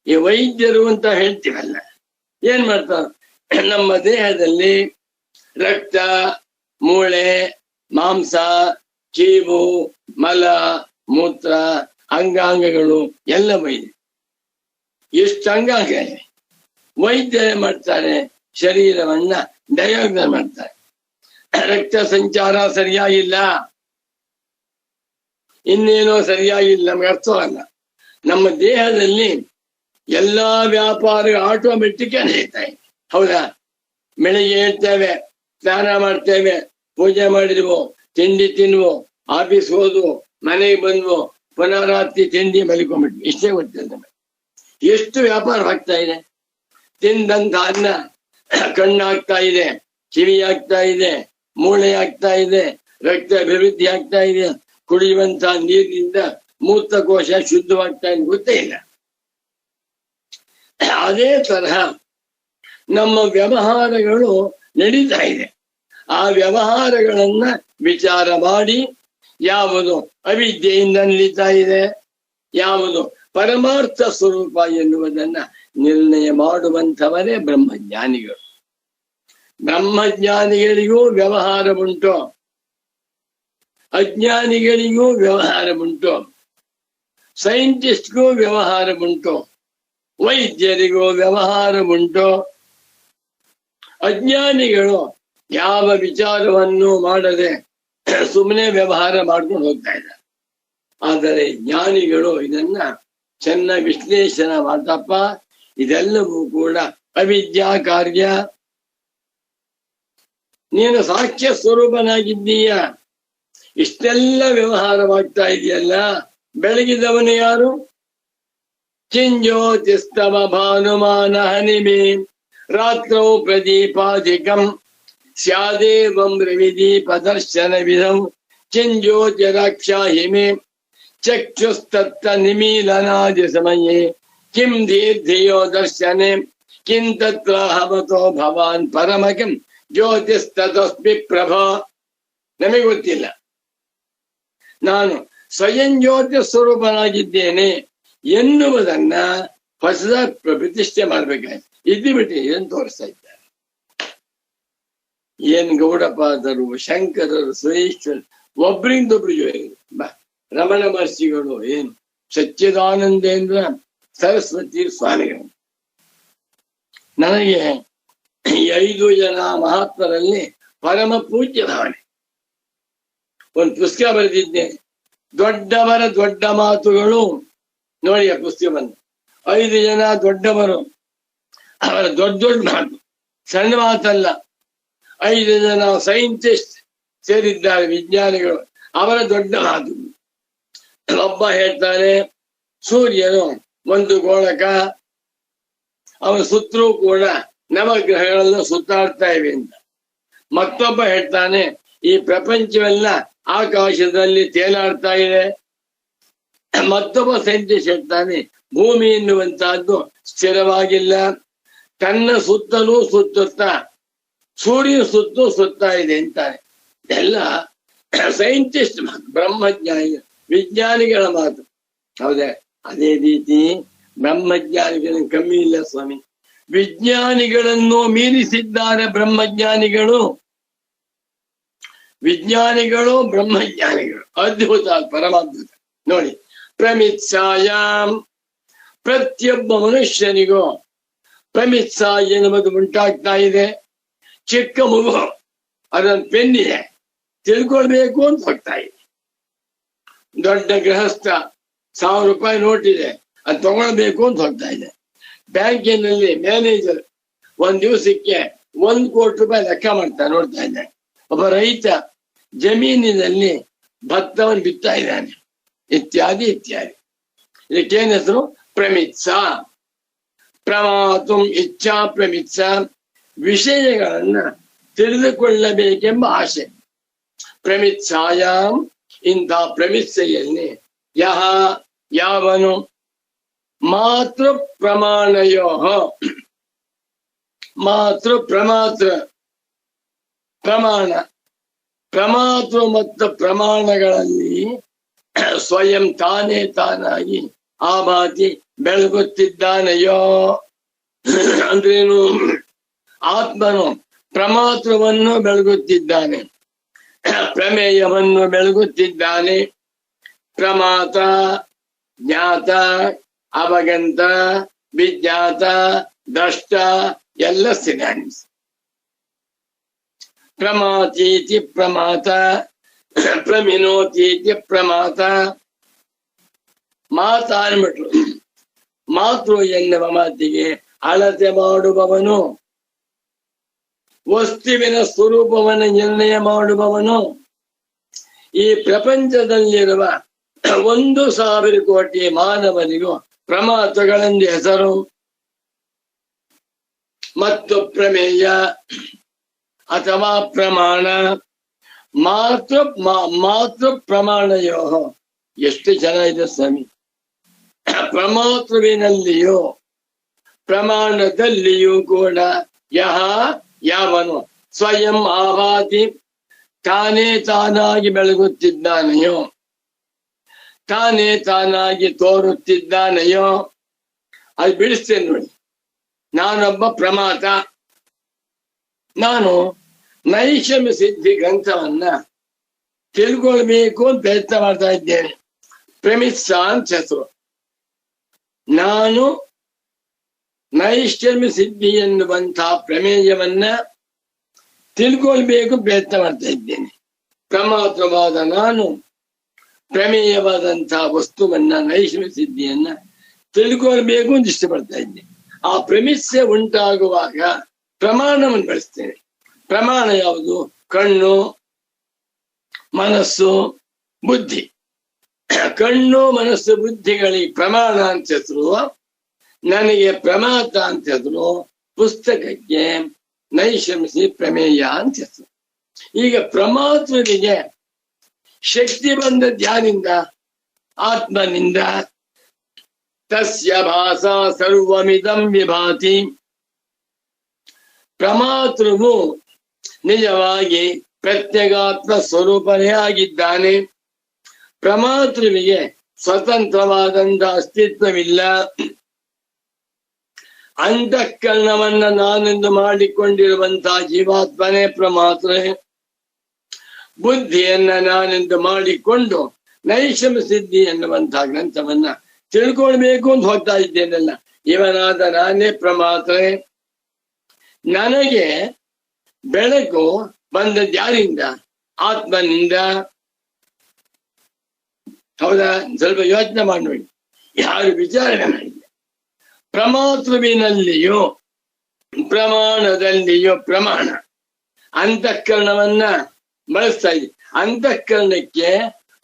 ಈ ವೈದ್ಯರು ಅಂತ ಹೇಳ್ತೀವಲ್ಲ, ಏನ್ ಮಾಡ್ತಾರೆ? ನಮ್ಮ ದೇಹದಲ್ಲಿ ರಕ್ತ, ಮೂಳೆ, ಮಾಂಸ, ಕೀವು, ಮಲ, ಮೂತ್ರ, ಅಂಗಾಂಗಗಳು ಎಲ್ಲವೂ ಇದೆ. ಎಷ್ಟು ಅಂಗಾಂಗ ಇದೆ. ವೈದ್ಯ ಮಾಡ್ತಾರೆ, ಶರೀರವನ್ನ ಡಯಾಗ್ನೋಸ್ ಮಾಡ್ತಾರೆ. ರಕ್ತ ಸಂಚಾರ ಸರಿಯಾಗಿಲ್ಲ, ಇನ್ನೇನೋ ಸರಿಯಾಗಿಲ್ಲ, ನಮ್ಗೆ ಅರ್ಥವಲ್ಲ. ನಮ್ಮ ದೇಹದಲ್ಲಿ ಎಲ್ಲಾ ವ್ಯಾಪಾರ ಆಟೋಮೆಟಿಕ್ ನಡೀತಾ ಇದೆ. ಹೌದಾ? ಬೆಳಿಗ್ಗೆ ಹೇಳ್ತೇವೆ, ಸ್ನಾನ ಮಾಡ್ತೇವೆ, ಪೂಜೆ ಮಾಡಿದ್ವು, ತಿಂಡಿ ತಿನ್ನುವು, ಆಫೀಸ್ ಹೋದ್ವು, ಮನೆಗೆ ಬಂದ್ವು, ಪುನಃ ರಾತ್ರಿ ತಿಂಡಿ ಮಲಿಕೊಂಡ್ಬಿಟ್ವಿ. ಇಷ್ಟೇ ಗೊತ್ತಿಲ್ಲ ನಮಗೆ. ಎಷ್ಟು ವ್ಯಾಪಾರ ಆಗ್ತಾ ಇದೆ. ತಿಂದಂತ ಅನ್ನ ಕಣ್ಣಾಗ್ತಾ ಇದೆ, ಕಿವಿ ಆಗ್ತಾ ಇದೆ, ಮೂಳೆ ಆಗ್ತಾ ಇದೆ, ರಕ್ತ ಅಭಿವೃದ್ಧಿ ಆಗ್ತಾ ಇದೆ, ಕುಡಿಯುವಂತ ನೀರಿನಿಂದ ಮೂತ್ರಕೋಶ ಶುದ್ಧವಾಗ್ತಾ ಇದೆ, ಗೊತ್ತೇ ಇಲ್ಲ. ಅದೇ ತರಹ ನಮ್ಮ ವ್ಯವಹಾರಗಳು ನಡೀತಾ ಇದೆ. ಆ ವ್ಯವಹಾರಗಳನ್ನ ವಿಚಾರ ಮಾಡಿ ಯಾವುದು ಅವಿದ್ಯೆಯಿಂದ ನಡೀತಾ ಇದೆ, ಯಾವುದು ಪರಮಾರ್ಥ ಸ್ವರೂಪ ಎನ್ನುವುದನ್ನ ನಿರ್ಣಯ ಮಾಡುವಂಥವರೇ ಬ್ರಹ್ಮಜ್ಞಾನಿಗಳು. ಬ್ರಹ್ಮಜ್ಞಾನಿಗಳಿಗೂ ವ್ಯವಹಾರ ಉಂಟು, ಅಜ್ಞಾನಿಗಳಿಗೂ ವ್ಯವಹಾರ ಉಂಟು, ಸೈಂಟಿಸ್ಟ್ಗೂ ವ್ಯವಹಾರ ಉಂಟು, ವೈದ್ಯರಿಗೂ ವ್ಯವಹಾರ ಉಂಟು. ಅಜ್ಞಾನಿಗಳು ಯಾವ ವಿಚಾರವನ್ನು ಮಾಡದೆ ಸುಮ್ಮನೆ ವ್ಯವಹಾರ ಮಾಡ್ಕೊಂಡು ಹೋಗ್ತಾ ಇದ್ದಾರೆ. ಆದರೆ ಜ್ಞಾನಿಗಳು ಇದನ್ನ ಚೆನ್ನಾಗಿ ವಿಶ್ಲೇಷಣೆ ಮಾಡ್ತಪ್ಪ, ಇದೆಲ್ಲವೂ ಕೂಡ ಅವಿದ್ಯಾ ಕಾರ್ಯ. ನೀನು ಸಾಕ್ಷ್ಯ ಸ್ವರೂಪನಾಗಿದ್ದೀಯ, ಇಷ್ಟೆಲ್ಲ ವ್ಯವಹಾರವಾಗ್ತಾ ಇದೆಯಲ್ಲ, ಬೆಳಗಿದವನು ಯಾರು? ಕಿಂಜ್ಯೋತಿಸ್ತವ ಭಾನುಮಾನ ಹನಿಮೆ ರಾತ್ರೌ ಪ್ರದೀಪಾಧಿಕಂ ಸ್ಯಾದೇವಂ ರವಿದೀಪ ದರ್ಶನ ವಿಧಂ ಕಿಂಜ್ಯೋತಿರಕ್ಷಾಹಿಮೆ ಚಕ್ಷುಸ್ತತ್ತ ನಿಮೀಲನಾದಿ ಸಮಯೇ ಕಿಂ ದೀರ್ಧಿಯೋ ದರ್ಶನೆ ಕಿಂ ತತ್ರ ಹವತೋ ಭವಾನ್ ಪರಮ ಕಿಂ ಜ್ಯೋತಿಸ್ತತಸ್ಮಿ ಪ್ರಭಾ. ನಮಗೆ ಗೊತ್ತಿಲ್ಲ, ನಾನು ಸ್ವಯಂ ಜ್ಯೋತಿ ಸ್ವರೂಪನಾಗಿದ್ದೇನೆ ಎನ್ನುವುದನ್ನ ಹೊಸದಾಗಿ ಪ್ರತಿಷ್ಠೆ ಮಾಡ್ಬೇಕಾಯ್ತು. ಇದು ಬಿಟ್ಟು ಏನ್ ತೋರಿಸ್ತಾ ಇದ್ದಾರೆ? ಏನ್ ಗೌಡಪಾದರು, ಶಂಕರರು, ಸುರೇಶ್ವರ್ ಒಬ್ರಿಂದೊಬ್ರು ರಮಣ ಮಹರ್ಷಿಗಳು, ಏನು ಸಚ್ಚಿದಾನಂದೇಂದ್ರ ಸರಸ್ವತಿ ಸ್ವಾಮಿಗಳು. ನನಗೆ ಈ 5 ಜನ ಮಹಾತ್ಮರಲ್ಲಿ ಪರಮ ಪೂಜ್ಯ ಭಾವನೆ. ಒಂದು ಪುಸ್ತಕ ಬರೆದಿದ್ದೇನೆ, ದೊಡ್ಡವರ ದೊಡ್ಡ ಮಾತುಗಳು. ನೋಡಿ ಆ ಪುಸ್ತಕವನ್ನು. 5 ಜನ ದೊಡ್ಡವರು, ಅವರ ದೊಡ್ಡ ದೊಡ್ಡ ಮಾತು, ಸಣ್ಣ ಮಾತಲ್ಲ. 5 ಜನ ಸೈಂಟಿಸ್ಟ್ ಸೇರಿದ್ದಾರೆ, ವಿಜ್ಞಾನಿಗಳು, ಅವರ ದೊಡ್ಡ ಮಾತು. ಒಬ್ಬ ಹೇಳ್ತಾನೆ ಸೂರ್ಯನು ಒಂದು ಗೋಳಕ, ಅವನ ಸುತ್ತಲೂ ಕೂಡ ನವಗ್ರಹಗಳನ್ನು ಸುತ್ತಾಡ್ತಾ ಇವೆ ಅಂತ. ಮತ್ತೊಬ್ಬ ಹೇಳ್ತಾನೆ ಈ ಪ್ರಪಂಚವೆಲ್ಲ ಆಕಾಶದಲ್ಲಿ ತೇಲಾಡ್ತಾ ಇದೆ. ಮತ್ತೊಬ್ಬ ಸೈಂಟಿಸ್ಟ್ ಹೇಳ್ತಾನೆ ಭೂಮಿ ಎನ್ನುವಂತಹದ್ದು ಸ್ಥಿರವಾಗಿಲ್ಲ, ತನ್ನ ಸುತ್ತಲೂ ಸುತ್ತುತ್ತಾ ಸೂರ್ಯ ಸುತ್ತಾ ಇದೆ ಅಂತಾನೆ. ಎಲ್ಲ ಸೈಂಟಿಸ್ಟ್ ಮಾತು, ಬ್ರಹ್ಮಜ್ಞಾನಿ ವಿಜ್ಞಾನಿಗಳ ಮಾತು. ಹೌದಾ? ಅದೇ ರೀತಿ ಬ್ರಹ್ಮಜ್ಞಾನಿಗಳ ಕಮ್ಮಿ ಇಲ್ಲ ಸ್ವಾಮಿ. ವಿಜ್ಞಾನಿಗಳನ್ನು ಮೀರಿಸಿದ್ದಾರೆ ಬ್ರಹ್ಮಜ್ಞಾನಿಗಳು. ವಿಜ್ಞಾನಿಗಳು ಬ್ರಹ್ಮಜ್ಞಾನಿಗಳು ಅದ್ಭುತ, ಪರಮಾದ್ಭುತ. ನೋಡಿ, ಪ್ರಮಿತ್ಸಾಯಾಮ್, ಪ್ರತಿಯೊಬ್ಬ ಮನುಷ್ಯನಿಗೂ ಪ್ರಮಿತ್ಸ ಎನ್ನುವುದು ಉಂಟಾಗ್ತಾ ಇದೆ. ಚಿಕ್ಕ ಮಗು ಅದೊಂದು ಪೆನ್ ಇದೆ, ತಿಳ್ಕೊಳ್ಬೇಕು ಅಂತ ಹೋಗ್ತಾ ಇದೆ. ದೊಡ್ಡ ಗೃಹಸ್ಥ 1000 ರೂಪಾಯಿ ನೋಟ್ ಇದೆ, ಅದು ತಗೊಳ್ಬೇಕು ಅಂತ ಹೋಗ್ತಾ ಇದೆ. ಬ್ಯಾಂಕಿನಲ್ಲಿ ಮ್ಯಾನೇಜರ್ 1 ದಿವಸಕ್ಕೆ 1 ಕೋಟಿ ರೂಪಾಯಿ ಲೆಕ್ಕ ಮಾಡ್ತಾ ನೋಡ್ತಾ ಇದ್ದಾನೆ. ಒಬ್ಬ ರೈತ ಜಮೀನಿನಲ್ಲಿ ಭತ್ತವನ್ನು ಬಿತ್ತಾ ಇದ್ದಾನೆ, ಇತ್ಯಾದಿ ಇತ್ಯಾದಿ. ಇದಕ್ಕೇನ್ ಹೆಸರು? ಪ್ರಮಿತ್ಸ. ಪ್ರಮಾತು ಇಚ್ಛಾ ಪ್ರಮಿತ್ಸ, ವಿಷಯಗಳನ್ನ ತಿಳಿದುಕೊಳ್ಳಬೇಕೆಂಬ ಆಸೆ. ಪ್ರಮಿತ್ಸಾಯಾಮ್, ಇಂಥ ಪ್ರಮಿತ್ಸೆಯಲ್ಲಿ ಯಾವನು ಮಾತೃ ಪ್ರಮಾಣಯೋ, ಮಾತೃ ಪ್ರಮಾತೃ ಪ್ರಮಾಣ, ಪ್ರಮಾತೃ ಮತ್ತು ಪ್ರಮಾಣಗಳಲ್ಲಿ ಸ್ವಯಂ ತಾನೇ ತಾನಾಗಿ ಆಭಾತಿ ಬೆಳಗುತ್ತಿದ್ದಾನೆಯೋ ಅಂದ್ರೇನು? ಆತ್ಮನು ಪ್ರಮಾತೃವನ್ನು ಬೆಳಗುತ್ತಿದ್ದಾನೆ, ಪ್ರಮೇಯವನ್ನು ಬೆಳಗುತ್ತಿದ್ದಾನೆ. ಪ್ರಮಾತ, ಜ್ಞಾತ, ಅವಗಂತ, ವಿಜ್ಞಾತ, ದ್ರಷ್ಟ ಎಲ್ಲ ಸಿನಾನಿಮ್ಸ್. ಪ್ರಮಾತೀತಿ ಪ್ರಮಾತ, ಪ್ರಮಿನೋತೀತಿ ಪ್ರಮಾತ. ಮಾತ ಅನ್ಬಿಟ್ರು. ಮಾತೃ ಎನ್ನುವ ಮಾತಿಗೆ ಅಳತೆ ಮಾಡುವವನು, ವಸ್ತುವಿನ ಸ್ವರೂಪವನ್ನು ನಿರ್ಣಯ ಮಾಡುವವನು. ಈ ಪ್ರಪಂಚದಲ್ಲಿರುವ 1,000 ಕೋಟಿ ಮಾನವರಿಗೂ ಪ್ರಮಾತಗಳೆಂದು ಹೆಸರು. ಮತ್ತು ಪ್ರಮೇಯ ಅಥವಾ ಪ್ರಮಾಣ, ಮಾತೃ ಪ್ರಮಾಣಯೋ. ಎಷ್ಟು ಚೆನ್ನಾಗಿದೆ ಸ್ವಾಮಿ. ಪ್ರಮಾತೃವಿನಲ್ಲಿಯೂ ಪ್ರಮಾಣದಲ್ಲಿಯೂ ಕೂಡ ಯಾವನು ಸ್ವಯಂ ಆಭಾತಿ, ತಾನೇ ತಾನಾಗಿ ಬೆಳಗುತ್ತಿದ್ದಾನೆಯೋ, ತಾನೇ ತಾನಾಗಿ ತೋರುತ್ತಿದ್ದಾನೆಯೋ. ಅದು ಬಿಡಿಸ್ತೇನೆ ನೋಡಿ. ನಾನೊಬ್ಬ ಪ್ರಮಾತ, ನಾನು ನೈಷಮ್ಯ ಸಿದ್ಧಿ ಗ್ರಂಥವನ್ನ ತಿಳ್ಕೊಳ್ಬೇಕು ಅಂತ ಪ್ರಯತ್ನ ಮಾಡ್ತಾ ಇದ್ದೇನೆ. ಪ್ರಮಿತ್ಸ ಅಂತ ಹೆಸರು. ನಾನು ನೈಷಮ್ಯ ಸಿದ್ಧಿ ಎನ್ನುವಂತಹ ಪ್ರಮೇಯವನ್ನ ತಿಳ್ಕೊಳ್ಬೇಕು ಪ್ರಯತ್ನ ಮಾಡ್ತಾ ಇದ್ದೇನೆ. ಪ್ರಮಾತ್ರವಾದ ನಾನು ಪ್ರಮೇಯವಾದಂತಹ ವಸ್ತುವನ್ನ ನೈಷಮ್ಯ ಸಿದ್ಧಿಯನ್ನ ತಿಳ್ಕೊಳ್ಬೇಕು ಅಂತ ಇಷ್ಟಪಡ್ತಾ ಇದ್ದೇನೆ. ಆ ಪ್ರಮಿಸ್ಸೆ ಉಂಟಾಗುವಾಗ ಪ್ರಮಾಣವನ್ನು ಬಳಸ್ತೇನೆ. ಪ್ರಮಾಣ ಯಾವುದು? ಕಣ್ಣು, ಮನಸ್ಸು, ಬುದ್ಧಿ. ಕಣ್ಣು, ಮನಸ್ಸು, ಬುದ್ಧಿಗಳಿಗೆ ಪ್ರಮಾಣ ಅಂತ ಹೆಸರು. ನನಗೆ ಪ್ರಮಾತ ಅಂತ ಹೆಸರು. ಪುಸ್ತಕಕ್ಕೆ ನೈಷಮ್ಯ ಪ್ರಮೇಯ ಅಂತ ಹೆಸರು. ಈಗ ಪ್ರಮಾತೃವಿಗೆ ಶಕ್ತಿ ಬಂದದ್ದು ಯಾರಿಂದ? ಆತ್ಮನಿಂದ. ತಸ್ಯ ಭಾಸಾ ಸರ್ವಮಿದಂ ವಿಭಾತಿ. ಪ್ರಮಾತೃವು ನಿಜವಾಗಿ ಪ್ರತ್ಯೇಗಾತ್ಮ ಸ್ವರೂಪನೇ ಆಗಿದ್ದಾನೆ. ಪ್ರಮಾತೃವಿಗೆ ಸ್ವತಂತ್ರವಾದಂತ ಅಸ್ತಿತ್ವವಿಲ್ಲ. ಅಂತಃಕರಣವನ್ನ ನಾನೆಂದು ಮಾಡಿಕೊಂಡಿರುವಂತಹ ಜೀವಾತ್ಮನೇ ಪ್ರಮಾತೃ. ಬುದ್ಧಿಯನ್ನ ನಾನೆಂದು ಮಾಡಿಕೊಂಡು ನೈಷಮ್ಯ ಸಿದ್ಧಿ ಎನ್ನುವಂತಹ ಗ್ರಂಥವನ್ನ ತಿಳ್ಕೊಳ್ಬೇಕು ಅಂತ ಹೋಗ್ತಾ ಇದ್ದೇನಲ್ಲ, ಇವನಾದ ನಾನೇ ಪ್ರಮಾತೃ. ನನಗೆ ಬೆಳಕು ಬಂದದ್ದು ಯಾರಿಂದ? ಆತ್ಮನಿಂದ. ಹೌದಾ? ಸ್ವಲ್ಪ ಯೋಚನೆ ಮಾಡಿ ನೋಡಿ, ಯಾರು ವಿಚಾರಣೆ ಮಾಡಿದೆ. ಪ್ರಮಾತೃವಿನಲ್ಲಿಯೂ ಪ್ರಮಾಣದಲ್ಲಿಯೂ ಪ್ರಮಾಣ ಅಂತಃಕರಣವನ್ನ ಬಳಸ್ತಾ ಇದೆ. ಅಂತಃಕರಣಕ್ಕೆ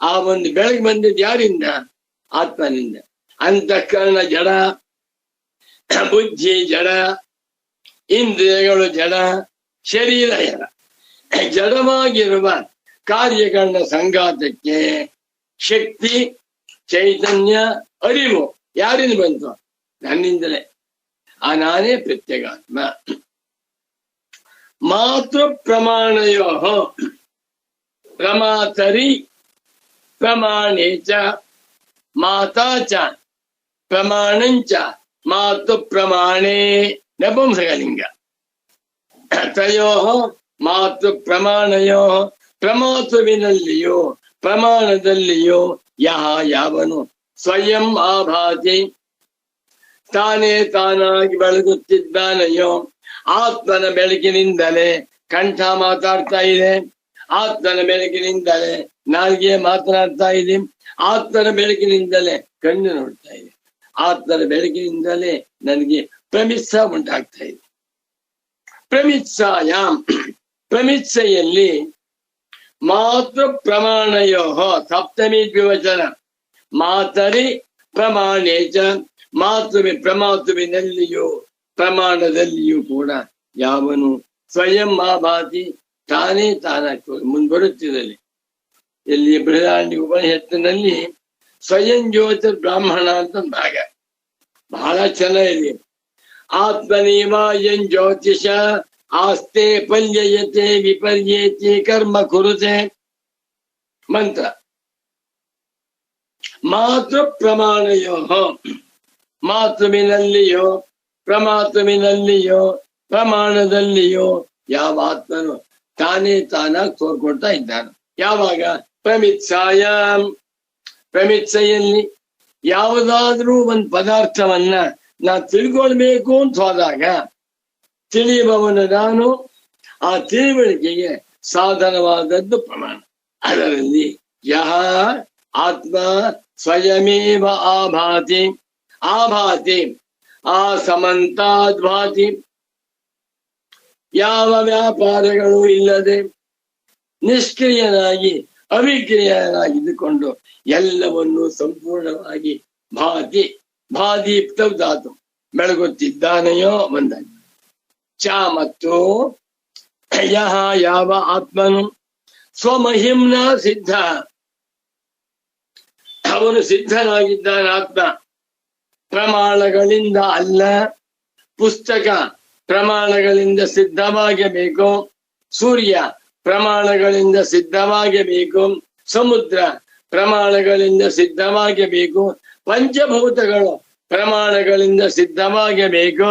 ಆ ಒಂದು ಬೆಳಕು ಬಂದದ್ದು ಯಾರಿಂದ? ಆತ್ಮನಿಂದ. ಅಂತಃಕರಣ ಜಡ, ಬುದ್ಧಿ ಜಡ, ಇಂದ್ರಿಯಗಳು ಜಡ, ಶರೀರ ಜಡ. ಜಡವಾಗಿರುವ ಕಾರ್ಯಗಳನ್ನ ಸಂಘಾತಕ್ಕೆ ಶಕ್ತಿ, ಚೈತನ್ಯ, ಅರಿವು ಯಾರಿಂದ ಬಂತು? ನನ್ನಿಂದಲೇ. ಆ ನಾನೇ ಪ್ರತ್ಯೇಗಾತ್ಮ. ಮಾತೃ ಪ್ರಮಾಣಯೋ ಪ್ರಮಾತರಿ ಪ್ರಮಾಣೇ ಚ ಮಾತಾ ಚ ಪ್ರಮಾಣಂಚ ಮಾತು ಪ್ರಮಾಣೇ ನಪುಂಸಕಲಿಂಗ. ತಯೋ ಮಾತೃ ಪ್ರಮಾಣಯೋ ಪ್ರಮಾತೃವಿನಲ್ಲಿಯೋ ಪ್ರಮಾಣದಲ್ಲಿಯೋ ಯಾವನು ಸ್ವಯಂ ಆಭಾತಿ ತಾನೇ ತಾನಾಗಿ ಬೆಳಗುತ್ತಿದ್ದಾನೆಯೋ ಆತ್ಮನ ಬೆಳಕಿನಿಂದಲೇ ಕಂಠ ಮಾತಾಡ್ತಾ ಇದೆ. ಆತ್ಮನ ಬೆಳಕಿನಿಂದಲೇ ನಾಲ್ಗೆ ಮಾತನಾಡ್ತಾ ಇದೆ. ಆತ್ಮನ ಬೆಳಕಿನಿಂದಲೇ ಕಣ್ಣು ನೋಡ್ತಾ ಇದೆ. ಆತ್ಮನ ಬೆಳಕಿನಿಂದಲೇ ನನಗೆ ಪ್ರಮಿತ್ಸ ಉಂಟಾಗ್ತಾ ಇದೆ. ಪ್ರಮಿತ್ಸಾಯಾಮ್, ಪ್ರಮಿತ್ಸೆಯಲ್ಲಿ ಮಾತೃ ಪ್ರಮಾಣಯೋ ಸಪ್ತಮಿ ದ್ವಿವಚನ. ಮಾತರಿ ಪ್ರಮಾಣೇಚ, ಪ್ರಮಾತೃವಿನಲ್ಲಿಯೂ ಪ್ರಮಾಣದಲ್ಲಿಯೂ ಕೂಡ ಯಾವನು ಸ್ವಯಂ ಆಭಾತಿ ತಾನೇ ತಾನಾಗ್ತದೆ. ಮುಂದ್ಬರುತ್ತಿರಲಿ ಇಲ್ಲಿ ಬೃಹದಾರಣ್ಯಕ ಉಪನಿಷತ್ತಿನಲ್ಲಿ ಸ್ವಯಂ ಜ್ಯೋತಿ ಬ್ರಾಹ್ಮಣ ಅಂತ ಭಾಗ ಬಹಳ ಚೆನ್ನಾಗಿದೆ. ಆತ್ಮನೇವಾಯಂ ಜ್ಯೋತಿಷ ಆಸ್ತೆ ಪಲ್ಯಯತೆ ವಿಪರ್ಯೇತಿ ಕರ್ಮ ಕುರುತೆ ಮಂತ್ರ. ಮಾತೃ ಪ್ರಮಾಣಯೋ ಮಾತೃವಿನಲ್ಲಿಯೋ ಪ್ರಮಾತೃವಿನಲ್ಲಿಯೋ ಪ್ರಮಾಣದಲ್ಲಿಯೋ ಯಾವ ಆತ್ಮನು ತಾನೇ ತಾನಾಗಿ ತೋರ್ಕೊಡ್ತಾ ಇದ್ದಾನೆ. ಯಾವಾಗ? ಪ್ರಮಿತ್ಸಾಯಾಮ್, ಪ್ರಮಿತ್ಸೆಯಲ್ಲಿ ಯಾವುದಾದ್ರೂ ಒಂದು ಪದಾರ್ಥವನ್ನ ನಾ ತಿಳ್ಕೊಳ್ಬೇಕು ಅಂತ ಹೋದಾಗ ತಿಳಿಯುವವನು ನಾನು. ಆ ತಿಳುವಳಿಕೆಗೆ ಸಾಧನವಾದದ್ದು ಪ್ರಮಾಣ. ಅದರಲ್ಲಿ ಯಹ ಆತ್ಮ ಸ್ವಯಮೇವ ಆಭಾತಿ, ಆಭಾತಿ ಆ ಸಮಂತಾದ್ಭಾತಿ, ಯಾವ ವ್ಯಾಪಾರಗಳು ಇಲ್ಲದೆ ನಿಷ್ಕ್ರಿಯನಾಗಿ ಅವಿಕ್ರಿಯನಾಗಿದ್ದುಕೊಂಡು ಎಲ್ಲವನ್ನು ಸಂಪೂರ್ಣವಾಗಿ ಭಾತಿ, ಭಾದೀಪ್ತ ಧಾತು ಬೆಳಗುತ್ತಿದ್ದಾನೆಯೋ ಒಂದಾಗಿ. ಚ ಮತ್ತು ಯಹ ಯಾವ ಆತ್ಮನು ಸ್ವಮಹಿಮ್ನ ಸಿದ್ಧ, ಅವನು ಸಿದ್ಧನಾಗಿದ್ದಾನೆ. ಆತ್ಮ ಪ್ರಮಾಣಗಳಿಂದ ಅಲ್ಲ. ಪುಸ್ತಕ ಪ್ರಮಾಣಗಳಿಂದ ಸಿದ್ಧವಾಗಬೇಕು. ಸೂರ್ಯ ಪ್ರಮಾಣಗಳಿಂದ ಸಿದ್ಧವಾಗಬೇಕು. ಸಮುದ್ರ ಪ್ರಮಾಣಗಳಿಂದ ಸಿದ್ಧವಾಗಬೇಕು. ಪಂಚಭೂತಗಳು ಪ್ರಮಾಣಗಳಿಂದ ಸಿದ್ಧವಾಗಬೇಕು.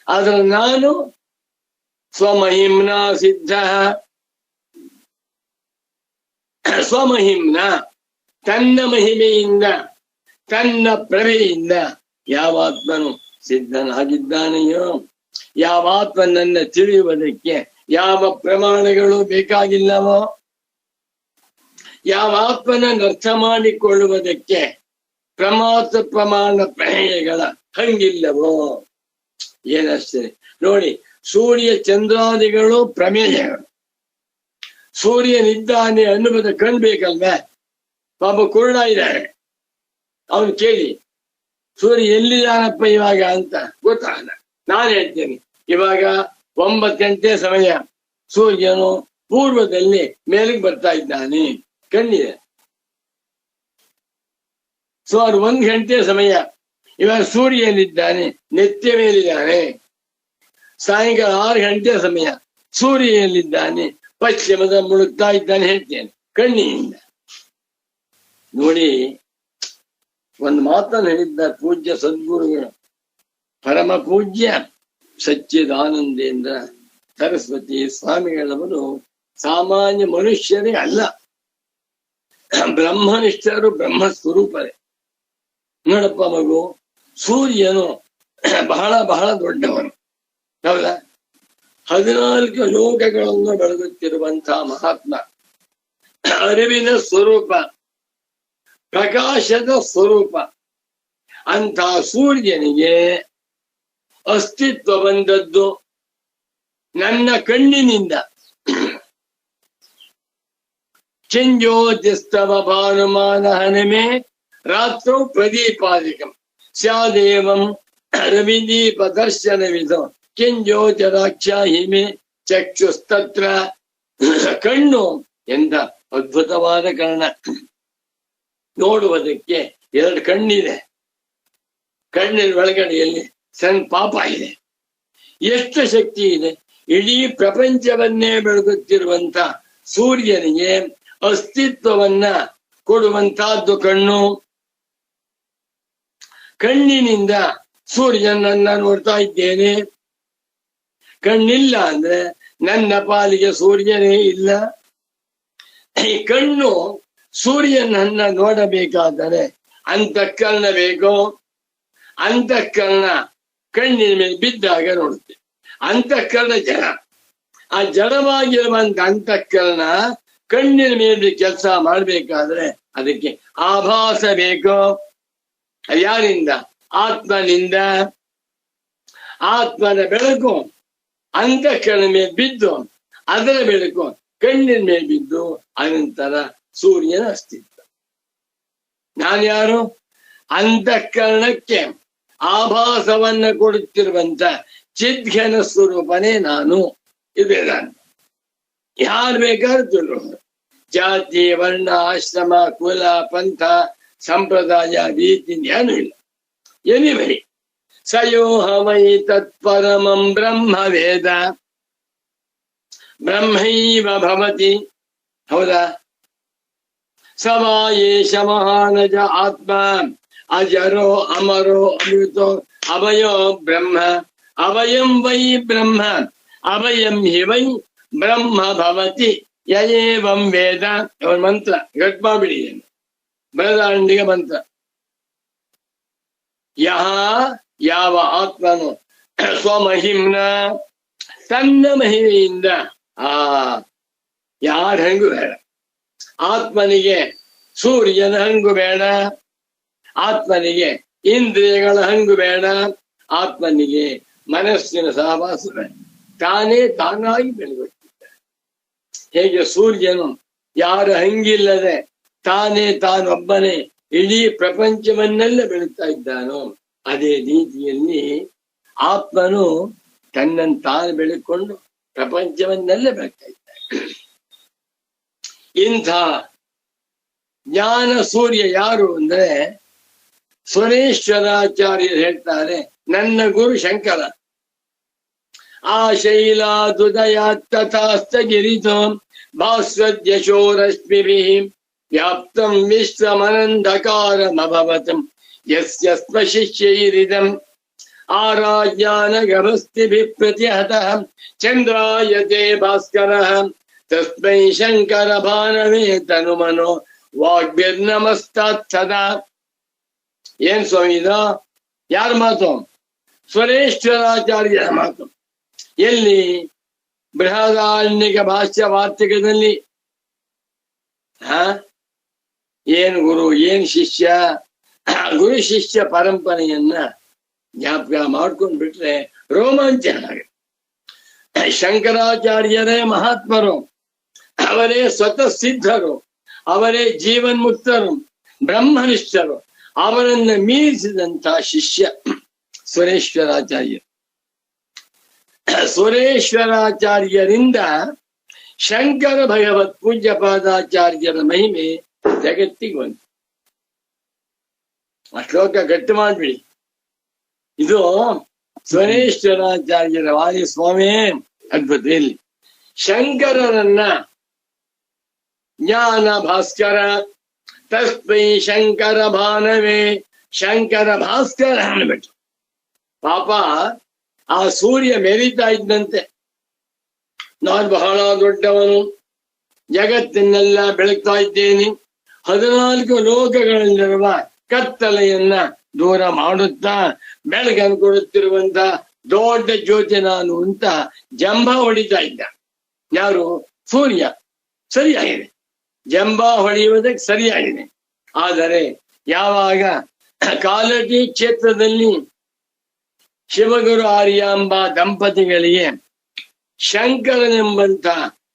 ಆದ್ರೆ ನಾನು ಸ್ವಮಹಿಮ್ನಾ ಸಿದ್ಧ. ಸ್ವಮಹಿಮ್ನ ತನ್ನ ಮಹಿಮೆಯಿಂದ ತನ್ನ ಪ್ರಭೆಯಿಂದ ಯಾವಾತ್ಮನು ಸಿದ್ಧನಾಗಿದ್ದಾನೆಯೋ, ಯಾವಾತ್ಮನನ್ನ ತಿಳಿಯುವುದಕ್ಕೆ ಯಾವ ಪ್ರಮಾಣಗಳು ಬೇಕಾಗಿಲ್ಲವೋ, ಯಾವಾತ್ಮನನ್ನು ಅರ್ಥ ಮಾಡಿಕೊಳ್ಳುವುದಕ್ಕೆ ಪ್ರಮಾಣ ಪ್ರಮೇಯಗಳ ಹಂಗಿಲ್ಲವೋ. ಏನಷ್ಟೇ ನೋಡಿ, ಸೂರ್ಯ ಚಂದ್ರಾದಿಗಳು ಪ್ರಮೇಯಗಳು. ಸೂರ್ಯನಿದ್ದಾನೆ ಅನ್ನುವುದ ಕಣ್ಬೇಕಲ್ವೇ? ಪಾಪ ಕುರುಡ ಇದ್ದಾರೆ, ಅವನು ಕೇಳಿ ಸೂರ್ಯ ಎಲ್ಲಿದ್ದಾನಪ್ಪ ಇವಾಗ ಅಂತ ಗೊತ್ತಾಗಲ್ಲ. ನಾನು ಹೇಳ್ತೇನೆ, ಇವಾಗ 9 ಗಂಟೆ ಸಮಯ, ಸೂರ್ಯನು ಪೂರ್ವದಲ್ಲಿ ಮೇಲಕ್ಕೆ ಬರ್ತಾ ಇದ್ದಾನೆ, ಕಣ್ಣಿದೆ. ಸುಮಾರು 1 ಗಂಟೆ ಸಮಯ, ಇವಾಗ ಸೂರ್ಯನಿದ್ದಾನೆ, ನೆತ್ತಿಯ ಮೇಲಿದ್ದಾನೆ. ಸಾಯಂಕಾಲ 6 ಗಂಟೆ ಸಮಯ, ಸೂರ್ಯನಲ್ಲಿದ್ದಾನೆ, ಪಶ್ಚಿಮದ ಮುಳುಗ್ತಾ ಇದ್ದಾನೆ ಹೇಳ್ತೇನೆ ಕಣ್ಣಿನಿಂದ. ನೋಡಿ, ಒಂದು ಮಾತನ್ನು ಹೇಳಿದ್ದ ಪೂಜ್ಯ ಸದ್ಗುರುಗಳು, ಪರಮ ಪೂಜ್ಯ ಸಚ್ಚಿದಾನಂದೇಂದ್ರ ಸರಸ್ವತಿ ಸ್ವಾಮಿಗಳವರು ಸಾಮಾನ್ಯ ಮನುಷ್ಯರೇ ಅಲ್ಲ, ಬ್ರಹ್ಮನಿಷ್ಠರು, ಬ್ರಹ್ಮ ಸ್ವರೂಪರೇ. ನೋಡಪ್ಪ ಮಗು, ಸೂರ್ಯನು ಬಹಳ ಬಹಳ ದೊಡ್ಡವನು, ಹೌದಾ? 14 ಲೋಕಗಳನ್ನು ಬೆಳಗುತ್ತಿರುವಂತಹ ಮಹಾತ್ಮ, ಅರಿವಿನ ಸ್ವರೂಪ, ಪ್ರಕಾಶದ ಸ್ವರೂಪ. ಅಂತ ಸೂರ್ಯನಿಗೆ ಅಸ್ತಿತ್ವ ಬಂದದ್ದು ನನ್ನ ಕಣ್ಣಿನಿಂದ. ಚಿಂಜ್ಯೋತಿಸ್ತವ ಭಾನುಮಾನ ಹನಮೆ ರಾತ್ರೋ ಪ್ರದೀಪಾದಿಕಂ ಸ್ಯಾದೇವಂ ರವಿದೀಪ ದರ್ಶನವಿದೋ ಕಿಂಜ್ಯೋತಿರಾಕ್ಷ ಹಿಮೆ ಚಕ್ಷುಸ್ತತ್ರ. ಕಣ್ಣು ಎಂತ ಅದ್ಭುತವಾದ ಕರ್ಣ. ನೋಡುವುದಕ್ಕೆ 2 ಕಣ್ಣಿದೆ, ಕಣ್ಣಿನ ಒಳಗಡೆಯಲ್ಲಿ ಸಣ್ಣ ಪಾಪ ಇದೆ. ಎಷ್ಟು ಶಕ್ತಿ ಇದೆ! ಇಡೀ ಪ್ರಪಂಚವನ್ನೇ ಬೆಳಗುತ್ತಿರುವಂತ ಸೂರ್ಯನಿಗೆ ಅಸ್ತಿತ್ವವನ್ನ ಕೊಡುವಂತಹದ್ದು ಕಣ್ಣು. ಕಣ್ಣಿನಿಂದ ಸೂರ್ಯನನ್ನ ನೋಡ್ತಾ ಇದ್ದೇನೆ. ಕಣ್ಣಿಲ್ಲ ಅಂದ್ರೆ ನನ್ನ ಪಾಲಿಗೆ ಸೂರ್ಯನೇ ಇಲ್ಲ. ಈ ಕಣ್ಣು ಸೂರ್ಯನನ್ನ ನೋಡಬೇಕಾದರೆ ಅಂತಃಕರಣ ಬೇಕು. ಅಂತಃಕರಣ ಕಣ್ಣಿನ ಮೇಲೆ ಬಿದ್ದಾಗ ನೋಡುತ್ತೆ. ಅಂತಃಕರಣ ಜಡ. ಆ ಜಡವಾಗಿರುವಂತ ಅಂತಃಕರಣ ಕಣ್ಣಿನ ಮೇಲೆ ಕೆಲಸ ಮಾಡ್ಬೇಕಾದ್ರೆ ಅದಕ್ಕೆ ಆಭಾಸ ಬೇಕು. ಯಾರಿಂದ? ಆತ್ಮನಿಂದ. ಆತ್ಮನ ಬೆಳಕು ಅಂತಃಕರಣ ಮೇಲೆ ಬಿದ್ದು, ಅದರ ಬೆಳಕು ಕಣ್ಣಿನ ಮೇಲೆ ಬಿದ್ದು, ಅನಂತರ ಸೂರ್ಯನ ಅಸ್ತಿತ್ವ. ನಾನ್ಯಾರು? ಅಂತಃಕರಣಕ್ಕೆ ಆಭಾಸವನ್ನ ಕೊಡುತ್ತಿರುವಂತ ಚಿದ್ಘನ ಸ್ವರೂಪನೇ ನಾನು. ಇದೆ ನಾನು. ಯಾರು ಬೇಕಾದ್ರೂ ತಿಳ್ಕೊಂಡು, ಜಾತಿ, ವರ್ಣ, ಆಶ್ರಮ, ಕುಲ, ಪಂಥ, ಸಂಪ್ರದಾಯ, ರೀತಿ ಏನೂ ಇಲ್ಲ. ಎನಿವರಿ ಸಯೋಹಮೈ ತತ್ಪರಮಂ ಬ್ರಹ್ಮ ವೇದ ಬ್ರಹ್ಮೈವ ಭವತಿ. ಹೌದಾ? ಸವಾಯೇಶ ಮಹಾನಜ ಆತ್ಮ ಅಜರೋ ಅಮರೋ ಅಮೃತೋ ಅವಯೋ ಬ್ರಹ್ಮ ಅವಯಂ ವೈ ಬ್ರಹ್ಮ ಅವಯಂ ಹಿ ವೈ ಬ್ರಹ್ಮ ಭವತಿ ಯಯೇವಂ ವೇದ. ಅವನ ಮಂತ್ರ ಗಟ್ ಮಾಡಿಬಿಡಿದ್ದೇನೆ, ಬರದಾಂಡಿಗೆ ಮಂತ್ರ. ಯಾವ ಆತ್ಮನು ಸ್ವಮಹಿಮ್ನ ತನ್ನ ಮಹಿಮೆಯಿಂದ ಯಾರ ಹಂಗು ಬೇಡ. ಆತ್ಮನಿಗೆ ಸೂರ್ಯನ ಹಂಗು ಬೇಡ, ಆತ್ಮನಿಗೆ ಇಂದ್ರಿಯಗಳ ಹಂಗು ಬೇಡ, ಆತ್ಮನಿಗೆ ಮನಸ್ಸಿನ ಸಹವಾಸ ಬೇಡ. ತಾನೇ ತಾನಾಗಿ ಬೆಳೆಯುತ್ತಿದ್ದ. ಹೇಗೆ ಸೂರ್ಯನು ಯಾರ ಹಂಗಿಲ್ಲದೆ ತಾನೇ ತಾನೊಬ್ಬನೇ ಇಡೀ ಪ್ರಪಂಚವನ್ನೆಲ್ಲ ಬೆಳೀತಾ ಇದ್ದಾನೋ, ಅದೇ ರೀತಿಯಲ್ಲಿ ಆತ್ಮನು ತನ್ನನ್ನು ತಾನು ಬೆಳೆಕೊಂಡು ಪ್ರಪಂಚವನ್ನೆಲ್ಲ ಬೆಳಗ್ತಾ ಇದ್ದಾನೆ. ಇಂಥ ಜ್ಞಾನ ಸೂರ್ಯ ಯಾರು ಅಂದ್ರೆ ಸುರೇಶ್ವರಾಚಾರ್ಯರು ಹೇಳ್ತಾರೆ, ನನ್ನ ಗುರು ಶಂಕರ. ಆ ಶೈಲಾದುದಯ ತಥಾಸ್ತಗಿರಿತೋ ಭಾಸ್ವದ್ಯಶೋ ರಶ್ಮಿಭಿಃ ವ್ಯಾಪ್ತಂ ವಿಶ್ವಮನಂಧಕಾರಮಭವತಂ ಯಸ್ಯ ಸ್ಮಶಿಷ್ಯೈರಿದಂ ಆರಾಜ್ಯಾನ ಗಭಸ್ತಿಭಿ ಪ್ರತಿಹತಃ ಚಂದ್ರಾಯತೆ ಭಾಸ್ಕರಃ ತಸ್ಮೈ ಶಂಕರ ಭಾನವೇ ತನುಮನೋ ವಾಗ್ಭಿರ್ನಮಸ್ತಾತ್ ಸದಾ. ಏನ್ ಸ್ವಾಮಿ ಇದು? ಯಾರ ಮಾತು? ಸ್ವರೇಶ್ವರಾಚಾರ್ಯರ ಮಾತು. ಎಲ್ಲಿ? ಬೃಹದಾರಣ್ಯಕ ಭಾಷ್ಯ ವಾರ್ತಿಕದಲ್ಲಿ. ಏನ್ ಗುರು, ಏನ್ ಶಿಷ್ಯ? ಗುರು ಶಿಷ್ಯ ಪರಂಪರೆಯನ್ನ ಜ್ಞಾಪಕ ಮಾಡ್ಕೊಂಡ್ ಬಿಟ್ರೆ ರೋಮಾಂಚನ ಆಗುತ್ತೆ. ಶಂಕರಾಚಾರ್ಯರೇ ಮಹಾತ್ಮರು, ಅವರೇ ಸ್ವತಃ ಸಿದ್ಧರು, ಅವರೇ ಜೀವನ್ಮುಕ್ತರು, ಬ್ರಹ್ಮನಿಷ್ಠರು. ಅವರನ್ನ ಮೀರಿಸಿದಂತ ಶಿಷ್ಯ ಸುರೇಶ್ವರಾಚಾರ್ಯ. ಸುರೇಶ್ವರಾಚಾರ್ಯರಿಂದ ಶಂಕರ ಭಗವತ್ ಪೂಜ್ಯಪಾದಾಚಾರ್ಯರ ಮಹಿಮೆ ಜಗತ್ತಿಗೆ ಬಂತು. ಆ ಶ್ಲೋಕ ಗಟ್ಟಿ ಮಾಡ್ಬಿಡಿ. ಇದು ಸುರೇಶ್ವರಾಚಾರ್ಯರ ವಾದಿ. ಸ್ವಾಮಿ ಅದ್ಭುತ. ಇಲ್ಲಿ ಶಂಕರರನ್ನ ಜ್ಞಾನ ಭಾಸ್ಕರ ತಸ್ಮೈ ಶಂಕರ ಭಾನವೇ, ಶಂಕರ ಭಾಸ್ಕರ ಅನ್ಬಿಟ್ಟು. ಪಾಪ ಆ ಸೂರ್ಯ ಮೆರಿತಾ ಇದ್ದಂತೆ, ನಾನು ಬಹಳ ದೊಡ್ಡವನು, ಜಗತ್ತನ್ನೆಲ್ಲ ಬೆಳಗ್ತಾ ಇದ್ದೇನೆ, 14 ಲೋಕಗಳಲ್ಲಿರುವ ಕತ್ತಲೆಯನ್ನ ದೂರ ಮಾಡುತ್ತಾ ಬೆಳಗನ್ನು ಕೊಡುತ್ತಿರುವಂತ ದೊಡ್ಡ ಜ್ಯೋತಿ ನಾನು ಅಂತ ಜಂಬ ಹೊಡಿತಾ ಇದ್ದ. ಯಾರು? ಸೂರ್ಯ. ಸರಿಯಾಗಿದೆ, ಜಂಬ ಹೊಡೆಯುವುದಕ್ಕೆ ಸರಿಯಾಗಿದೆ. ಆದರೆ ಯಾವಾಗ ಕಾಲಟಿ ಕ್ಷೇತ್ರದಲ್ಲಿ ಶಿವಗುರು ಆರ್ಯಾಂಬ ದಂಪತಿಗಳಿಗೆ ಶಂಕರನೆಂಬಂತ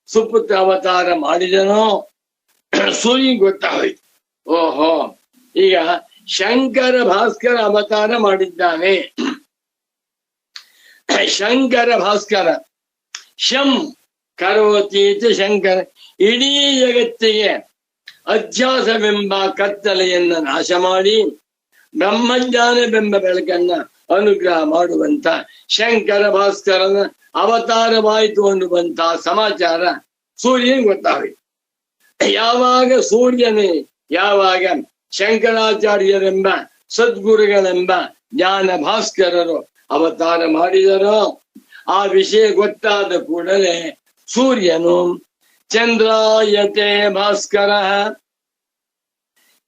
ಸುಪುತ್ರ ಅವತಾರ ಮಾಡಿದನೋ ಸೂರ್ಯ ಗೊತ್ತಾಗೋಯ್ತು. ಓಹೋ, ಈಗ ಶಂಕರ ಭಾಸ್ಕರ ಅವತಾರ ಮಾಡಿದ್ದಾನೆ. ಶಂಕರ ಭಾಸ್ಕರ ಶಂ ಕರೋತೀತ ಶಂಕರ. ಇಡೀ ಜಗತ್ತಿಗೆ ಅಧ್ಯಾಸವೆಂಬ ಕತ್ತಲೆಯನ್ನ ನಾಶ ಮಾಡಿ ಬ್ರಹ್ಮಜ್ಞಾನವೆಂಬ ಬೆಳಕನ್ನ ಅನುಗ್ರಹ ಮಾಡುವಂತ ಶಂಕರ ಭಾಸ್ಕರನ ಅವತಾರವಾಯಿತು ಅನ್ನುವಂತ ಸಮಾಚಾರ ಸೂರ್ಯನಿಗೆ ಗೊತ್ತಾಗೋಯ್ತು. ಯಾವಾಗ ಶಂಕರಾಚಾರ್ಯರೆಂಬ ಸದ್ಗುರುಗಳೆಂಬ ಜ್ಞಾನ ಭಾಸ್ಕರರು ಅವತಾರ ಮಾಡಿದರೋ ಆ ವಿಷಯ ಗೊತ್ತಾದ ಕೂಡಲೇ ಸೂರ್ಯನು ಚಂದ್ರಾಯತೆ ಭಾಸ್ಕರ,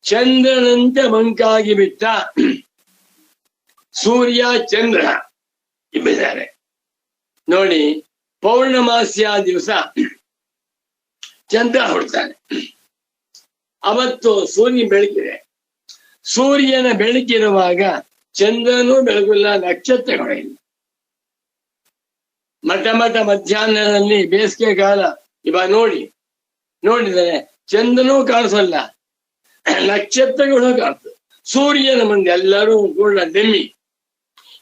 ಚಂದ್ರನಂತೆ ಮಂಕಾಗಿ ಬಿಟ್ಟ. ಸೂರ್ಯ ಚಂದ್ರ ಇಬ್ಬಿದ್ದಾರೆ ನೋಡಿ. ಪೌರ್ಣಮಾಸ್ಯ ದಿವಸ ಚಂದ್ರ ಹೊಡ್ತಾನೆ. ಅವತ್ತು ಸೂರ್ಯ ಬೆಳಕಿದೆ. ಸೂರ್ಯನ ಬೆಳಕಿರುವಾಗ ಚಂದ್ರನೂ ಬೆಳಕಿಲ್ಲ, ನಕ್ಷತ್ರಗಳು ಇಲ್ಲ. ಮಠ ಮಧ್ಯಾಹ್ನದಲ್ಲಿ ಬೇಸಿಗೆ ಕಾಲ ಇವಾಗ ನೋಡಿದರೆ ಚಂದ್ರನೂ ಕಾಣಿಸಲ್ಲ, ನಕ್ಷತ್ರಗಳು ಕಾಣಿಸ್ತದೆ. ಸೂರ್ಯನ ಮುಂದೆ ಎಲ್ಲರೂ ಕೂಡ ಡೆಮ್ಮಿ.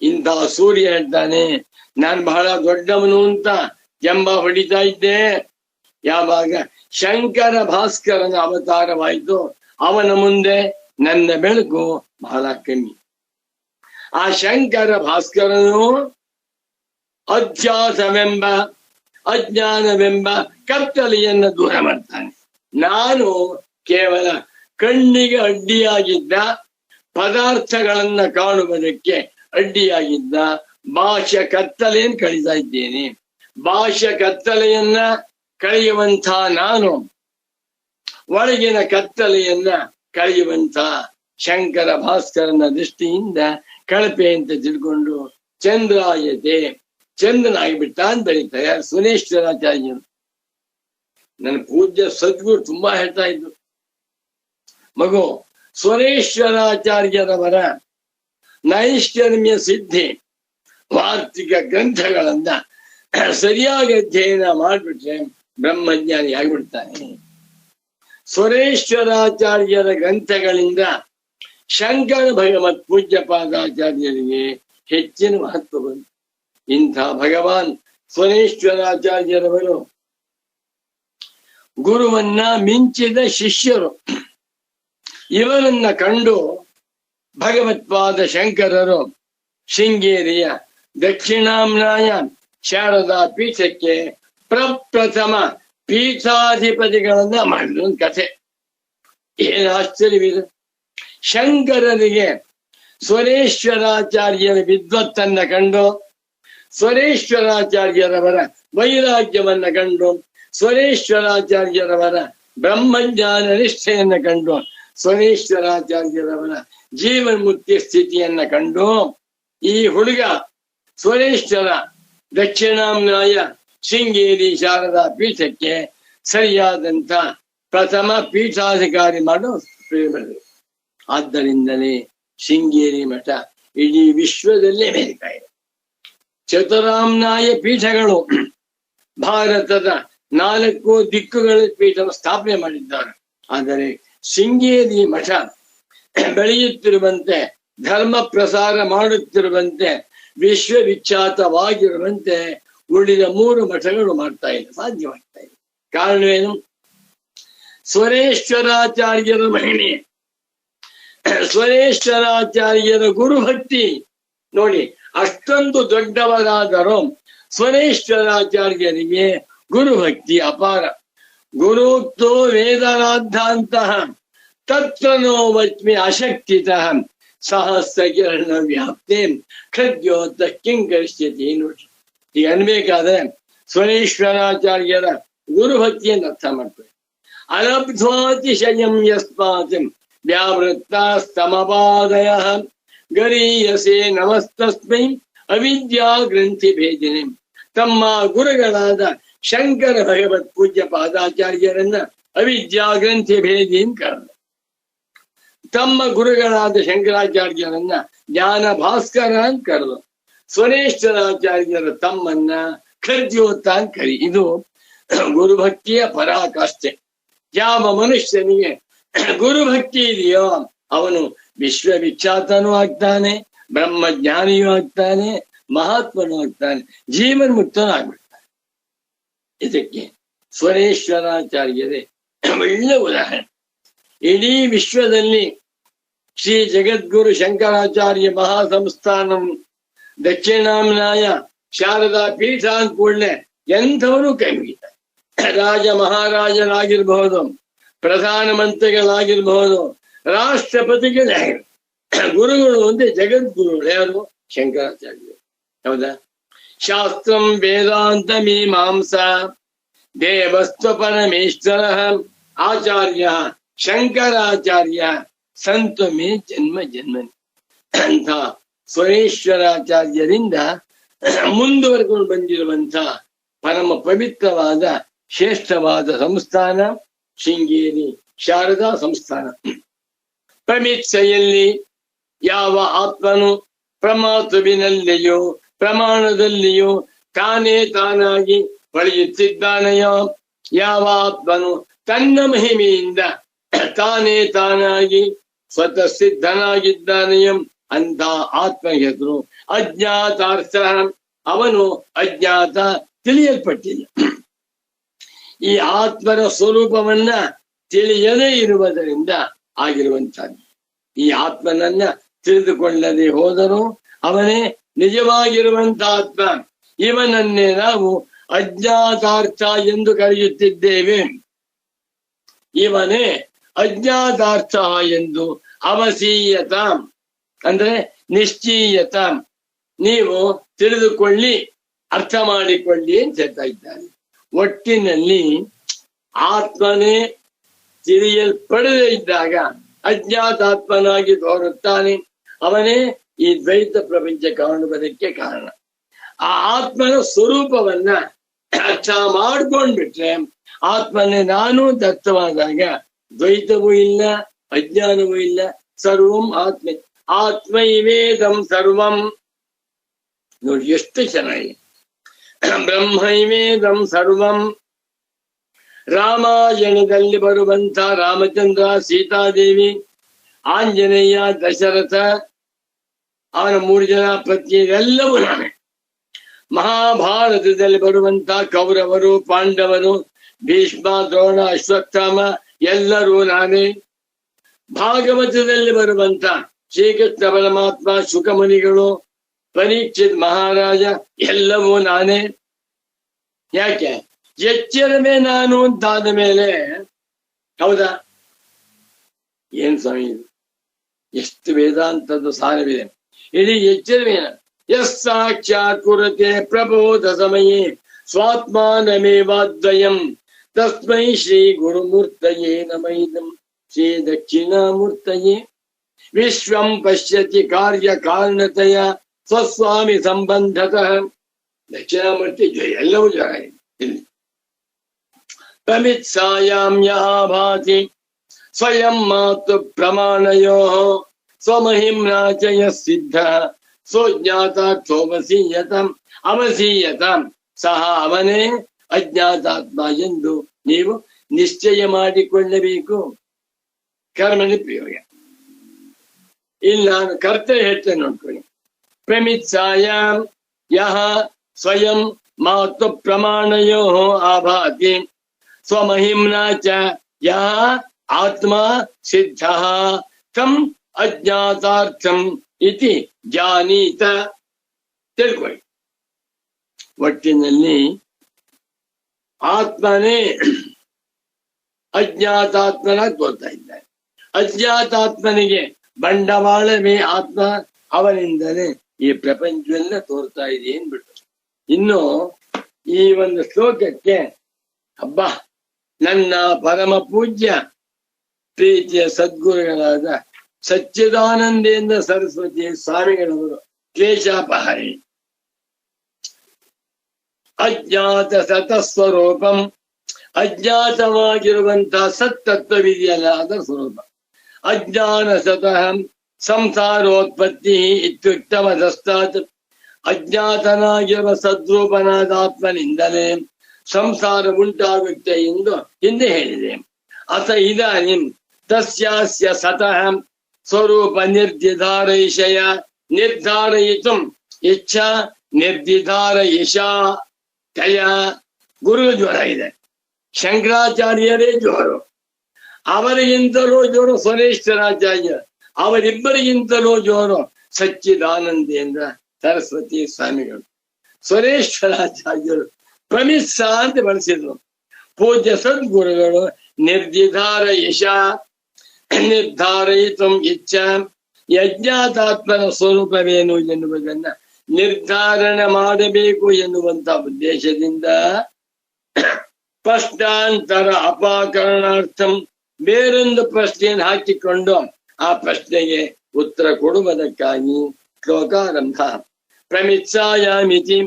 ಇಂತಹ ಸೂರ್ಯ ಹೇಳ್ತಾನೆ, ನಾನು ಬಹಳ ದೊಡ್ಡವನು ಅಂತ ಜಂಬ ಹೊಡಿತಾ ಇದ್ದೆ. ಯಾವಾಗ ಶಂಕರ ಭಾಸ್ಕರನ ಅವತಾರವಾಯಿತು ಅವನ ಮುಂದೆ ನನ್ನ ಬೆಳಕು ಬಹಳ ಕಮ್ಮಿ. ಆ ಶಂಕರ ಭಾಸ್ಕರನು ಅಧ್ಯಾಸವೆಂಬ ಅಜ್ಞಾನವೆಂಬ ಕತ್ತಲೆಯನ್ನು ದೂರ ಮಾಡ್ತಾನೆ. ನಾನು ಕೇವಲ ಕಣ್ಣಿಗೆ ಅಡ್ಡಿಯಾಗಿದ್ದ ಪದಾರ್ಥಗಳನ್ನ ಕಾಣುವುದಕ್ಕೆ ಅಡ್ಡಿಯಾಗಿದ್ದ ಬಾಹ್ಯ ಕತ್ತಲೆಯನ್ನು ಕಳೀತಾ ಇದ್ದೇನೆ. ಬಾಹ್ಯ ಕತ್ತಲೆಯನ್ನ ಕಳೆಯುವಂಥ ನಾನು ಒಳಗಿನ ಕತ್ತಲೆಯನ್ನ ಕಳೆಯುವಂಥ ಶಂಕರ ಭಾಸ್ಕರನ ದೃಷ್ಟಿಯಿಂದ ಕಳಪೆ ಅಂತ ತಿಳ್ಕೊಂಡು ಚಂದ್ರಾಯತೆ, ಚಂದ್ರನಾಗಿಬಿಟ್ಟ ಅಂತ ಬರೀತಾರೆ ಸುರೇಶ್ವರಾಚಾರ್ಯರು. ನನ್ನ ಪೂಜ್ಯ ಸದ್ಗುರು ತುಂಬಾ ಹೇಳ್ತಾ ಇದ್ರು, ಮಗು ಸುರೇಶ್ವರಾಚಾರ್ಯರವರ ನೈಷ್ಕರ್ಮ್ಯ ಸಿದ್ಧಿ ವಾರ್ತಿಕ ಗ್ರಂಥಗಳನ್ನ ಸರಿಯಾಗಿ ಅಧ್ಯಯನ ಮಾಡಿಬಿಟ್ರೆ ಬ್ರಹ್ಮಜ್ಞಾನಿ ಆಗಿಬಿಡ್ತಾನೆ. ಸುರೇಶ್ವರಾಚಾರ್ಯರ ಗ್ರಂಥಗಳಿಂದ ಶಂಕರ ಭಗವತ್ ಪೂಜ್ಯಪಾದಾಚಾರ್ಯರಿಗೆ ಹೆಚ್ಚಿನ ಮಹತ್ವ ಬಂತು. ಇಂಥ ಭಗವಾನ್ ಸುರೇಶ್ವರಾಚಾರ್ಯರವರು ಗುರುವನ್ನ ಮಿಂಚಿದ ಶಿಷ್ಯರು. ಇವರನ್ನ ಕಂಡು ಭಗವತ್ಪಾದ ಶಂಕರರು ಶೃಂಗೇರಿಯ ದಕ್ಷಿಣಾಮ್ನಾಯ ಶಾರದಾ ಪೀಠಕ್ಕೆ ಪ್ರಪ್ರಥಮ ಪೀಠಾಧಿಪತಿಗಳನ್ನ ಮಾಡಿದ ಒಂದು ಕಥೆ. ಏನು ಆಶ್ಚರ್ಯವಿದೆ. ಶಂಕರರಿಗೆ ಸ್ವರೇಶ್ವರಾಚಾರ್ಯರ ವಿದ್ವತ್ತನ್ನ ಕಂಡು, ಸ್ವರೇಶ್ವರಾಚಾರ್ಯರವರ ವೈರಾಗ್ಯವನ್ನ ಕಂಡು, ಸ್ವರೇಶ್ವರಾಚಾರ್ಯರವರ ಬ್ರಹ್ಮಜ್ಞಾನ ನಿಷ್ಠೆಯನ್ನ ಕಂಡು, ಸ್ವರೇಶ್ವರಾಚಾರ್ಯರವರ ಜೀವನ್ಮುಕ್ತಿ ಸ್ಥಿತಿಯನ್ನ ಕಂಡು ಈ ಹುಡುಗ ಸ್ವರೇಶ್ವರ ದಕ್ಷಿಣಾಮ್ನಾಯ ಶೃಂಗೇರಿ ಶಾರದಾ ಪೀಠಕ್ಕೆ ಸರಿಯಾದಂತ ಪ್ರಥಮ ಪೀಠಾಧಿಕಾರಿ ಮಾಡೋ ಪ್ರೇರಣೆ. ಆದ್ದರಿಂದಲೇ ಶೃಂಗೇರಿ ಮಠ ಇಡೀ ವಿಶ್ವದಲ್ಲೇ ಮೆರೀತಾ ಇದೆ. ಚತುರಾಮ್ನಾಯ ಪೀಠಗಳು ಭಾರತದ 4 ದಿಕ್ಕುಗಳ ಪೀಠ ಸ್ಥಾಪನೆ ಮಾಡಿದ್ದಾರೆ. ಆದರೆ ಶೃಂಗೇರಿ ಮಠ ಬೆಳೆಯುತ್ತಿರುವಂತೆ, ಧರ್ಮ ಪ್ರಸಾರ ಮಾಡುತ್ತಿರುವಂತೆ, ವಿಶ್ವವಿಖ್ಯಾತವಾಗಿರುವಂತೆ ಉಳಿದ 3 ಮಠಗಳು ಮಾಡ್ತಾ ಇದೆ, ಸಾಧ್ಯವಾಗ್ತಾ ಇದೆ. ಕಾರಣವೇನು? ಸ್ವರೇಶ್ವರಾಚಾರ್ಯರ ಮಹಿಮೆ, ಸ್ವರೇಶ್ವರಾಚಾರ್ಯರ ಗುರುಭಕ್ತಿ. ನೋಡಿ, ಅಷ್ಟೊಂದು ದೊಡ್ಡವರಾದರೂ ಸ್ವರೇಶ್ವರಾಚಾರ್ಯರಿಗೆ ಗುರುಭಕ್ತಿ ಅಪಾರ. ಗುರುಕ್ತೋ ವೇದರಾದ್ಧಾಂತಃ ತತ್ವನೋ ವಚ್ಮಿ ಅಶಕ್ತಿತಃ ಸಹಸ್ರ ಕಿರಣ ವ್ಯಾಪ್ತಿ ಖದ್ಯೋತ ಕಿಂಕರಿಷ್ಯತಿ. ನೋಡಿ, ಈಗ ಅನ್ಬೇಕಾದ್ರೆ ಸ್ವರೇಶ್ವರಾಚಾರ್ಯರ ಗುರುಭಕ್ತಿಯನ್ನು ಅರ್ಥ ಮಾಡ್ತಾರೆ. ಅಲಬ್ಧ್ವಾತಿಶಯಂ ಯಸ್ಮಾತ್ ವ್ಯಾವೃತ್ತಾಸ್ತಮಪಾದಯ ಗರೀಯಸೆ ನಮಸ್ತಸ್ಮೈ ಅವಿದ್ಯಾ ಗ್ರಂಥಿ ಭೇದಿನಿ. ತಮ್ಮ ಗುರುಗಳಾದ ಶಂಕರ ಭಗವತ್ ಪೂಜ್ಯ ಪಾದಾಚಾರ್ಯರನ್ನ ಅವಿದ್ಯಾ ಗ್ರಂಥಿ ಭೇದಿ ಅಂತ ಕರೆದ. ತಮ್ಮ ಗುರುಗಳಾದ ಶಂಕರಾಚಾರ್ಯರನ್ನ ಜ್ಞಾನ ಭಾಸ್ಕರ ಅಂತ ಕರೆದು, ಸ್ವರೇಶ್ವರಾಚಾರ್ಯರ ತಮ್ಮನ್ನ ಖರ್ಜ್ಯೋತ ಅಂತ ಕರಿ. ಇದು ಗುರುಭಕ್ತಿಯ ಪರಾಕಾಷ್ಠೆ. ಯಾವ ಮನುಷ್ಯನಿಗೆ ಗುರುಭಕ್ತಿ ಇದೆಯೋ ಅವನು ವಿಶ್ವವಿಖ್ಯಾತನೂ ಆಗ್ತಾನೆ, ಬ್ರಹ್ಮಜ್ಞಾನಿಯೂ ಆಗ್ತಾನೆ, ಮಹಾತ್ಮನೂ ಆಗ್ತಾನೆ, ಜೀವನ್ ಮುಕ್ತನೂ ಆಗ್ಬಿಡ್ತಾನೆ. ಇದಕ್ಕೆ ಸ್ವರೇಶ್ವರಾಚಾರ್ಯರೇ ಒಳ್ಳೆ ಉದಾಹರಣೆ. ಇಡೀ ವಿಶ್ವದಲ್ಲಿ ಶ್ರೀ ಜಗದ್ಗುರು ಶಂಕರಾಚಾರ್ಯ ಮಹಾಸಂಸ್ಥಾನಂ ದಕ್ಷಿಣಾಮ್ನಾಯ ಶಾರದಾ ಪೀಠ ಅಂತ ಕೂಡಲೇ ಎಂಥವನು ಕೈ ಮುಗಿತಾರೆ. ರಾಜ ಮಹಾರಾಜರಾಗಿರ್ಬಹುದು, ಪ್ರಧಾನಮಂತ್ರಿಗಳಾಗಿರ್ಬಹುದು, ರಾಷ್ಟ್ರಪತಿಗಳೇ ಗುರುಗಳು ಒಂದೇ, ಜಗದ್ಗುರುಗಳು ಯಾರು? ಶಂಕರಾಚಾರ್ಯರು. ಹೌದಾ? ಶಾಸ್ತ್ರಂ ವೇದಾಂತ ಮೀಮಾಂಸಾ ದೇವಸ್ವ ಪರಮೇಶ್ವರ ಆಚಾರ್ಯ ಶಂಕರಾಚಾರ್ಯ ಸಂತು ಮೇ ಜನ್ಮ ಜನ್ಮನಿ. ಅಂತ ಸ್ವರೇಶ್ವರಾಚಾರ್ಯರಿಂದ ಮುಂದುವರೆಕೊಂಡು ಬಂದಿರುವಂತ ಪರಮ ಪವಿತ್ರವಾದ ಶ್ರೇಷ್ಠವಾದ ಸಂಸ್ಥಾನ ಶೃಂಗೇರಿ ಶಾರದಾ ಸಂಸ್ಥಾನ. ಪ್ರಮಿತ್ಸೆಯಲ್ಲಿ ಯಾವ ಆತ್ಮನು ಪ್ರಮಾತುವಿನಲ್ಲಿಯೋ ಪ್ರಮಾಣದಲ್ಲಿಯೋ ತಾನೇ ತಾನಾಗಿ ಹೊಳೆಯುತ್ತಿದ್ದಾನೆಯೋ, ಯಾವ ಆತ್ಮನು ತನ್ನ ಮಹಿಮೆಯಿಂದ ತಾನೇ ತಾನಾಗಿ ಸ್ವತಃ ಸಿದ್ಧನಾಗಿದ್ದಾನೆಯೋ ಅಂತ ಆತ್ಮ ಹೆಸರು ಅಜ್ಞಾತಾರ್ಥ. ಅವನು ಅಜ್ಞಾತ, ತಿಳಿಯಲ್ಪಟ್ಟಿಲ್ಲ. ಈ ಆತ್ಮನ ಸ್ವರೂಪವನ್ನ ತಿಳಿಯದೇ ಇರುವುದರಿಂದ ಆಗಿರುವಂತಹದ್ದು. ಈ ಆತ್ಮನನ್ನ ತಿಳಿದುಕೊಳ್ಳದೆ ಹೋದರೂ ಅವನೇ ನಿಜವಾಗಿರುವಂತ ಆತ್ಮ. ಇವನನ್ನೇ ನಾವು ಅಜ್ಞಾತಾರ್ಥ ಎಂದು ಕರೆಯುತ್ತಿದ್ದೇವೆ. ಇವನೇ ಅಜ್ಞಾತಾರ್ಥ ಎಂದು ಅವಸೀಯತ ಅಂದ್ರೆ ನಿಶ್ಚೀಯತ, ನೀವು ತಿಳಿದುಕೊಳ್ಳಿ, ಅರ್ಥ ಮಾಡಿಕೊಳ್ಳಿ ಅಂತ ಹೇಳ್ತಾ ಇದ್ದಾನೆ. ಒಟ್ಟಿನಲ್ಲಿ ಆತ್ಮನೇ ತಿಳಿಯಲ್ಪಡದೇ ಇದ್ದಾಗ ಅಜ್ಞಾತಾತ್ಮನಾಗಿ ತೋರುತ್ತಾನೆ. ಅವನೇ ಈ ದ್ವೈತ ಪ್ರಪಂಚ ಕಾಣುವುದಕ್ಕೆ ಕಾರಣ. ಆ ಆತ್ಮನ ಸ್ವರೂಪವನ್ನ ಅರ್ಥ ಮಾಡ್ಕೊಂಡ್ಬಿಟ್ರೆ, ಆತ್ಮನೇ ನಾನು ತತ್ವವಾದಾಗ ದ್ವೈತವೂ ಇಲ್ಲ, ಅಜ್ಞಾನವೂ ಇಲ್ಲ. ಸರ್ವಂ ಆತ್ಮೆ, ಆತ್ಮೈವೇದಂ ಸರ್ವಂ. ನೋಡಿ ಎಷ್ಟು ಚೆನ್ನಾಗಿ, ಬ್ರಹ್ಮೈವೇದಂ ಸರ್ವಂ. ರಾಮಾಯಣದಲ್ಲಿ ಬರುವಂತ ರಾಮಚಂದ್ರ, ಸೀತಾದೇವಿ, ಆಂಜನೇಯ, ದಶರಥ, ಅವನ 3 ಜನ ಪತ್ನಿಯರೆಲ್ಲವೂ ನಾನೇ. ಮಹಾಭಾರತದಲ್ಲಿ ಬರುವಂತ ಕೌರವರು, ಪಾಂಡವರು, ಭೀಷ್ಮ, ದ್ರೋಣ, ಅಶ್ವತ್ಥಾಮ ಎಲ್ಲರೂ ನಾನೇ. ಭಾಗವತದಲ್ಲಿ ಬರುವಂತ ಶ್ರೀಕೃಷ್ಣ ಪರಮಾತ್ಮ, ಶುಕಮುನಿಗಳು, ಪರೀಕ್ಷಿತ್ ಮಹಾರಾಜ ಎಲ್ಲವೂ ನಾನೇ. ಯಾಕೆ? ಎಚ್ಚರವೇ ನಾನು ಅಂತಾದ ಮೇಲೆ. ಹೌದಾ? ಏನ್ ಸ್ವಾಮಿ ಇದು? ಎಷ್ಟು ವೇದಾಂತದ ಸಾರವಿದೆ. ಇಡೀ ಎಚ್ಚರವೇನ ಯಸ್ ಸಾಕ್ಷಾತ್ ಕುರತೆ ಪ್ರಬೋಧ ಸಮಯೇ ಸ್ವಾತ್ಮಾನಮೇವಾದ್ವಯಂ ತಸ್ಮೈ ಶ್ರೀ ಗುರುಮೂರ್ತಯೇ ನಮೈದಂ ಶ್ರೀ ದಕ್ಷಿಣಾಮೂರ್ತಯೇ ವಿಶ್ವಂ ಪಶ್ಯತಿ ಕಾರ್ಯ ಕಾರಣತೆಯ ಸ್ವಸ್ವಾಮಿ ಸಂಬಂಧತಃ. ದಕ್ಷಿಣಾಮೂರ್ತಿ ಎಲ್ಲವೂ ಜಯ ಇಲ್ಲಿ. ಪ್ರಮಿತ್ಸಾಯಾಂ ಯಃ ಭಾತಿ ಸ್ವಯಂ ಮಾತು ಪ್ರಮಾಣಯೋ ಸ್ವಮಹಿಮ್ನಾ ಚ ಯಃ ಸಿದ್ಧಃ ಸೋಜ್ಞಾತಾರ್ಥೋಮಸೀಯತಾಂ ಅವಸೀಯತಾಂ. ಸಹ ಅವನೇ ಅಜ್ಞಾತಾತ್ಮ ಎಂದು ನೀವು ನಿಶ್ಚಯ ಮಾಡಿಕೊಳ್ಳಬೇಕು. ಕರ್ಮಣಿ ಪ್ರಯೋಗ. ಇಲ್ಲಿ ನಾನು ಕರ್ತವ್ಯ ಹೇಳ್ತೇನೆ ನೋಡ್ಕೊಳ್ಳಿ. ಪ್ರಮಿತ್ಸಾಯಾಂ ಯಃ ಸ್ವಯಂ ಮಾತು ಪ್ರಮಾಣಯೋ ಆಭಾತಿ ಸ್ವಮಹಿಮ್ನಾ ಚ ಯಃ ಆತ್ಮ ಸಿದ್ಧಃ ತಂ ಅಜ್ಞಾತಾರ್ಥಂ ಇತಿ ಜಾನೀತ. ತಿಳ್ಕೊಳ್ಳಿ, ಒಟ್ಟಿನಲ್ಲಿ ಆತ್ಮನೇ ಅಜ್ಞಾತಾತ್ಮನಾಗಿ ತೋರ್ತಾ ಇದ್ದಾನೆ. ಅಜ್ಞಾತಾತ್ಮನಿಗೆ ಬಂಡವಾಳವೇ ಆತ್ಮ, ಅವನಿಂದಲೇ ಈ ಪ್ರಪಂಚವೆಲ್ಲ ತೋರ್ತಾ ಇದೆ ಅಂದ್ಬಿಟ್ಟು. ಇನ್ನು ಈ ಒಂದು ಶ್ಲೋಕಕ್ಕೆ ಹಬ್ಬ ನನ್ನ ಪರಮ ಪೂಜ್ಯ ಪ್ರೀತಿಯ ಸದ್ಗುರುಗಳಾದ ಸಚ್ಚಿದಾನಂದೇಂದ್ರ ಸರಸ್ವತಿ ಸ್ವಾಮಿಗಳವರು ಕ್ಲೇಶಾಪಹಾರಿ ಅಜ್ಞಾತ ಸತಸ್ವರೂಪಂ, ಅಜ್ಞಾತವಾಗಿರುವಂತಹ ಸತ್ತತ್ವವಿದೆಯಲ್ಲ ಅದರ ಸ್ವರೂಪ. ಅಜ್ಞಾನ ಸತಃ ಸಂಸಾರೋತ್ಪತ್ತಿ ಇತ್ಯುಕ್ತಮದಸ್ತಾತ್. ಅಜ್ಞಾತನಾಗಿರುವ ಸದ್ರೂಪನಾದ ಆತ್ಮನಿಂದಲೇ ಸಂಸಾರ ಉಂಟಾಗುತ್ತೆ ಎಂದು ಹಿಂದೆ ಹೇಳಿದೆ. ಅಥ ಇದಾನಿಂ ತಸ್ಯಾಸ್ಯ ಸತಃ ಸ್ವರೂಪ ನಿರ್ದಿಧಾರಯಿಷಯ ನಿರ್ಧಾರಯಿತು ಇಚ್ಛಾ ನಿರ್ದಿಧಾರಯಿಷಾ ಕಯ. ಗುರು ಜ್ವರ ಇದೆ, ಶಂಕರಾಚಾರ್ಯರೇ ಜೋರು, ಅವರಿಗಿಂತಲೂ ಜೋರು ಸ್ವರೇಶ್ವರಾಚಾರ್ಯ, ಅವರಿಬ್ಬರಿಗಿಂತಲೂ ಜೋರು ಸಚ್ಚಿದಾನಂದೇಂದ್ರ ಸರಸ್ವತಿ ಸ್ವಾಮಿಗಳು. ಸ್ವರೇಶ್ವರಾಚಾರ್ಯರು ಪ್ರಮಿತ್ಸ ಅಂತ ಬಳಸಿದ್ರು. ಪೂಜ್ಯ ಸದ್ಗುರುಗಳು ನಿರ್ದಿಧಾರ ಯಶ ನಿರ್ಧಾರಯಿತು ಇಚ್ಛಾ, ಯಜ್ಞಾತಾತ್ಮನ ಸ್ವರೂಪವೇನು ಎನ್ನುವುದನ್ನ ನಿರ್ಧಾರಣೆ ಮಾಡಬೇಕು ಎನ್ನುವಂತ ಉದ್ದೇಶದಿಂದ ಪ್ರಶ್ನಾಂತರ ಅಪಾಕರಣಾರ್ಥಂ ಬೇರೊಂದು ಪ್ರಶ್ನೆಯನ್ನು ಹಾಕಿಕೊಂಡು ಆ ಪ್ರಶ್ನೆಗೆ ಉತ್ತರ ಕೊಡುವುದಕ್ಕಾಗಿ ಶ್ಲೋಕಾರಂಭ. ಪ್ರಮಿತ್ಸಾಯಾಮಿತಿ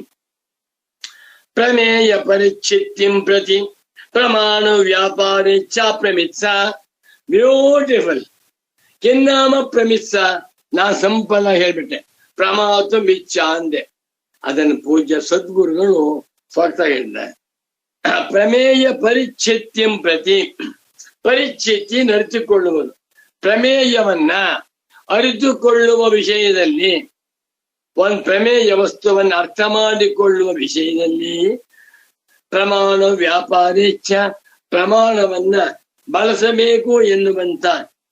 ಪ್ರಮೇಯ ಪರಿಚ್ಛಿತ್ತಿಂ ಪ್ರತಿ ಪ್ರಮಾಣ ವ್ಯಾಪಾರೇ ಚ ಪ್ರಮಿತ್ಸ. ಬ್ಯೂಟಿಫುಲ್. ಕಿನ್ನಾಮ ಪ್ರಮಿತ್ಸ. ನಾ ಸಂಪನ್ನ ಹೇಳ್ಬಿಟ್ಟೆ, ಪ್ರಮಾತು ಮಿಚ್ಚ ಅಂದೆ. ಅದನ್ನು ಪೂಜ್ಯ ಸದ್ಗುರುಗಳು ಸ್ವತಃ ಹೇಳಿದ್ದಾರೆ. ಪ್ರಮೇಯ ಪರಿಚ್ಛಿತ್ತಿಂ ಪ್ರತಿ, ಪರಿಚ್ಛಿತ್ತಿ ಅರಿತುಕೊಳ್ಳುವುದು, ಪ್ರಮೇಯವನ್ನ ಅರಿತುಕೊಳ್ಳುವ ವಿಷಯದಲ್ಲಿ, ಒಂದು ಪ್ರಮೇಯ ವಸ್ತುವನ್ನು ಅರ್ಥ ಮಾಡಿಕೊಳ್ಳುವ ವಿಷಯದಲ್ಲಿ ಪ್ರಮಾಣ ವ್ಯಾಪಾರ ಇಚ್ಛೆ, ಪ್ರಮಾಣವನ್ನ ಬಳಸಬೇಕು ಎನ್ನುವಂತ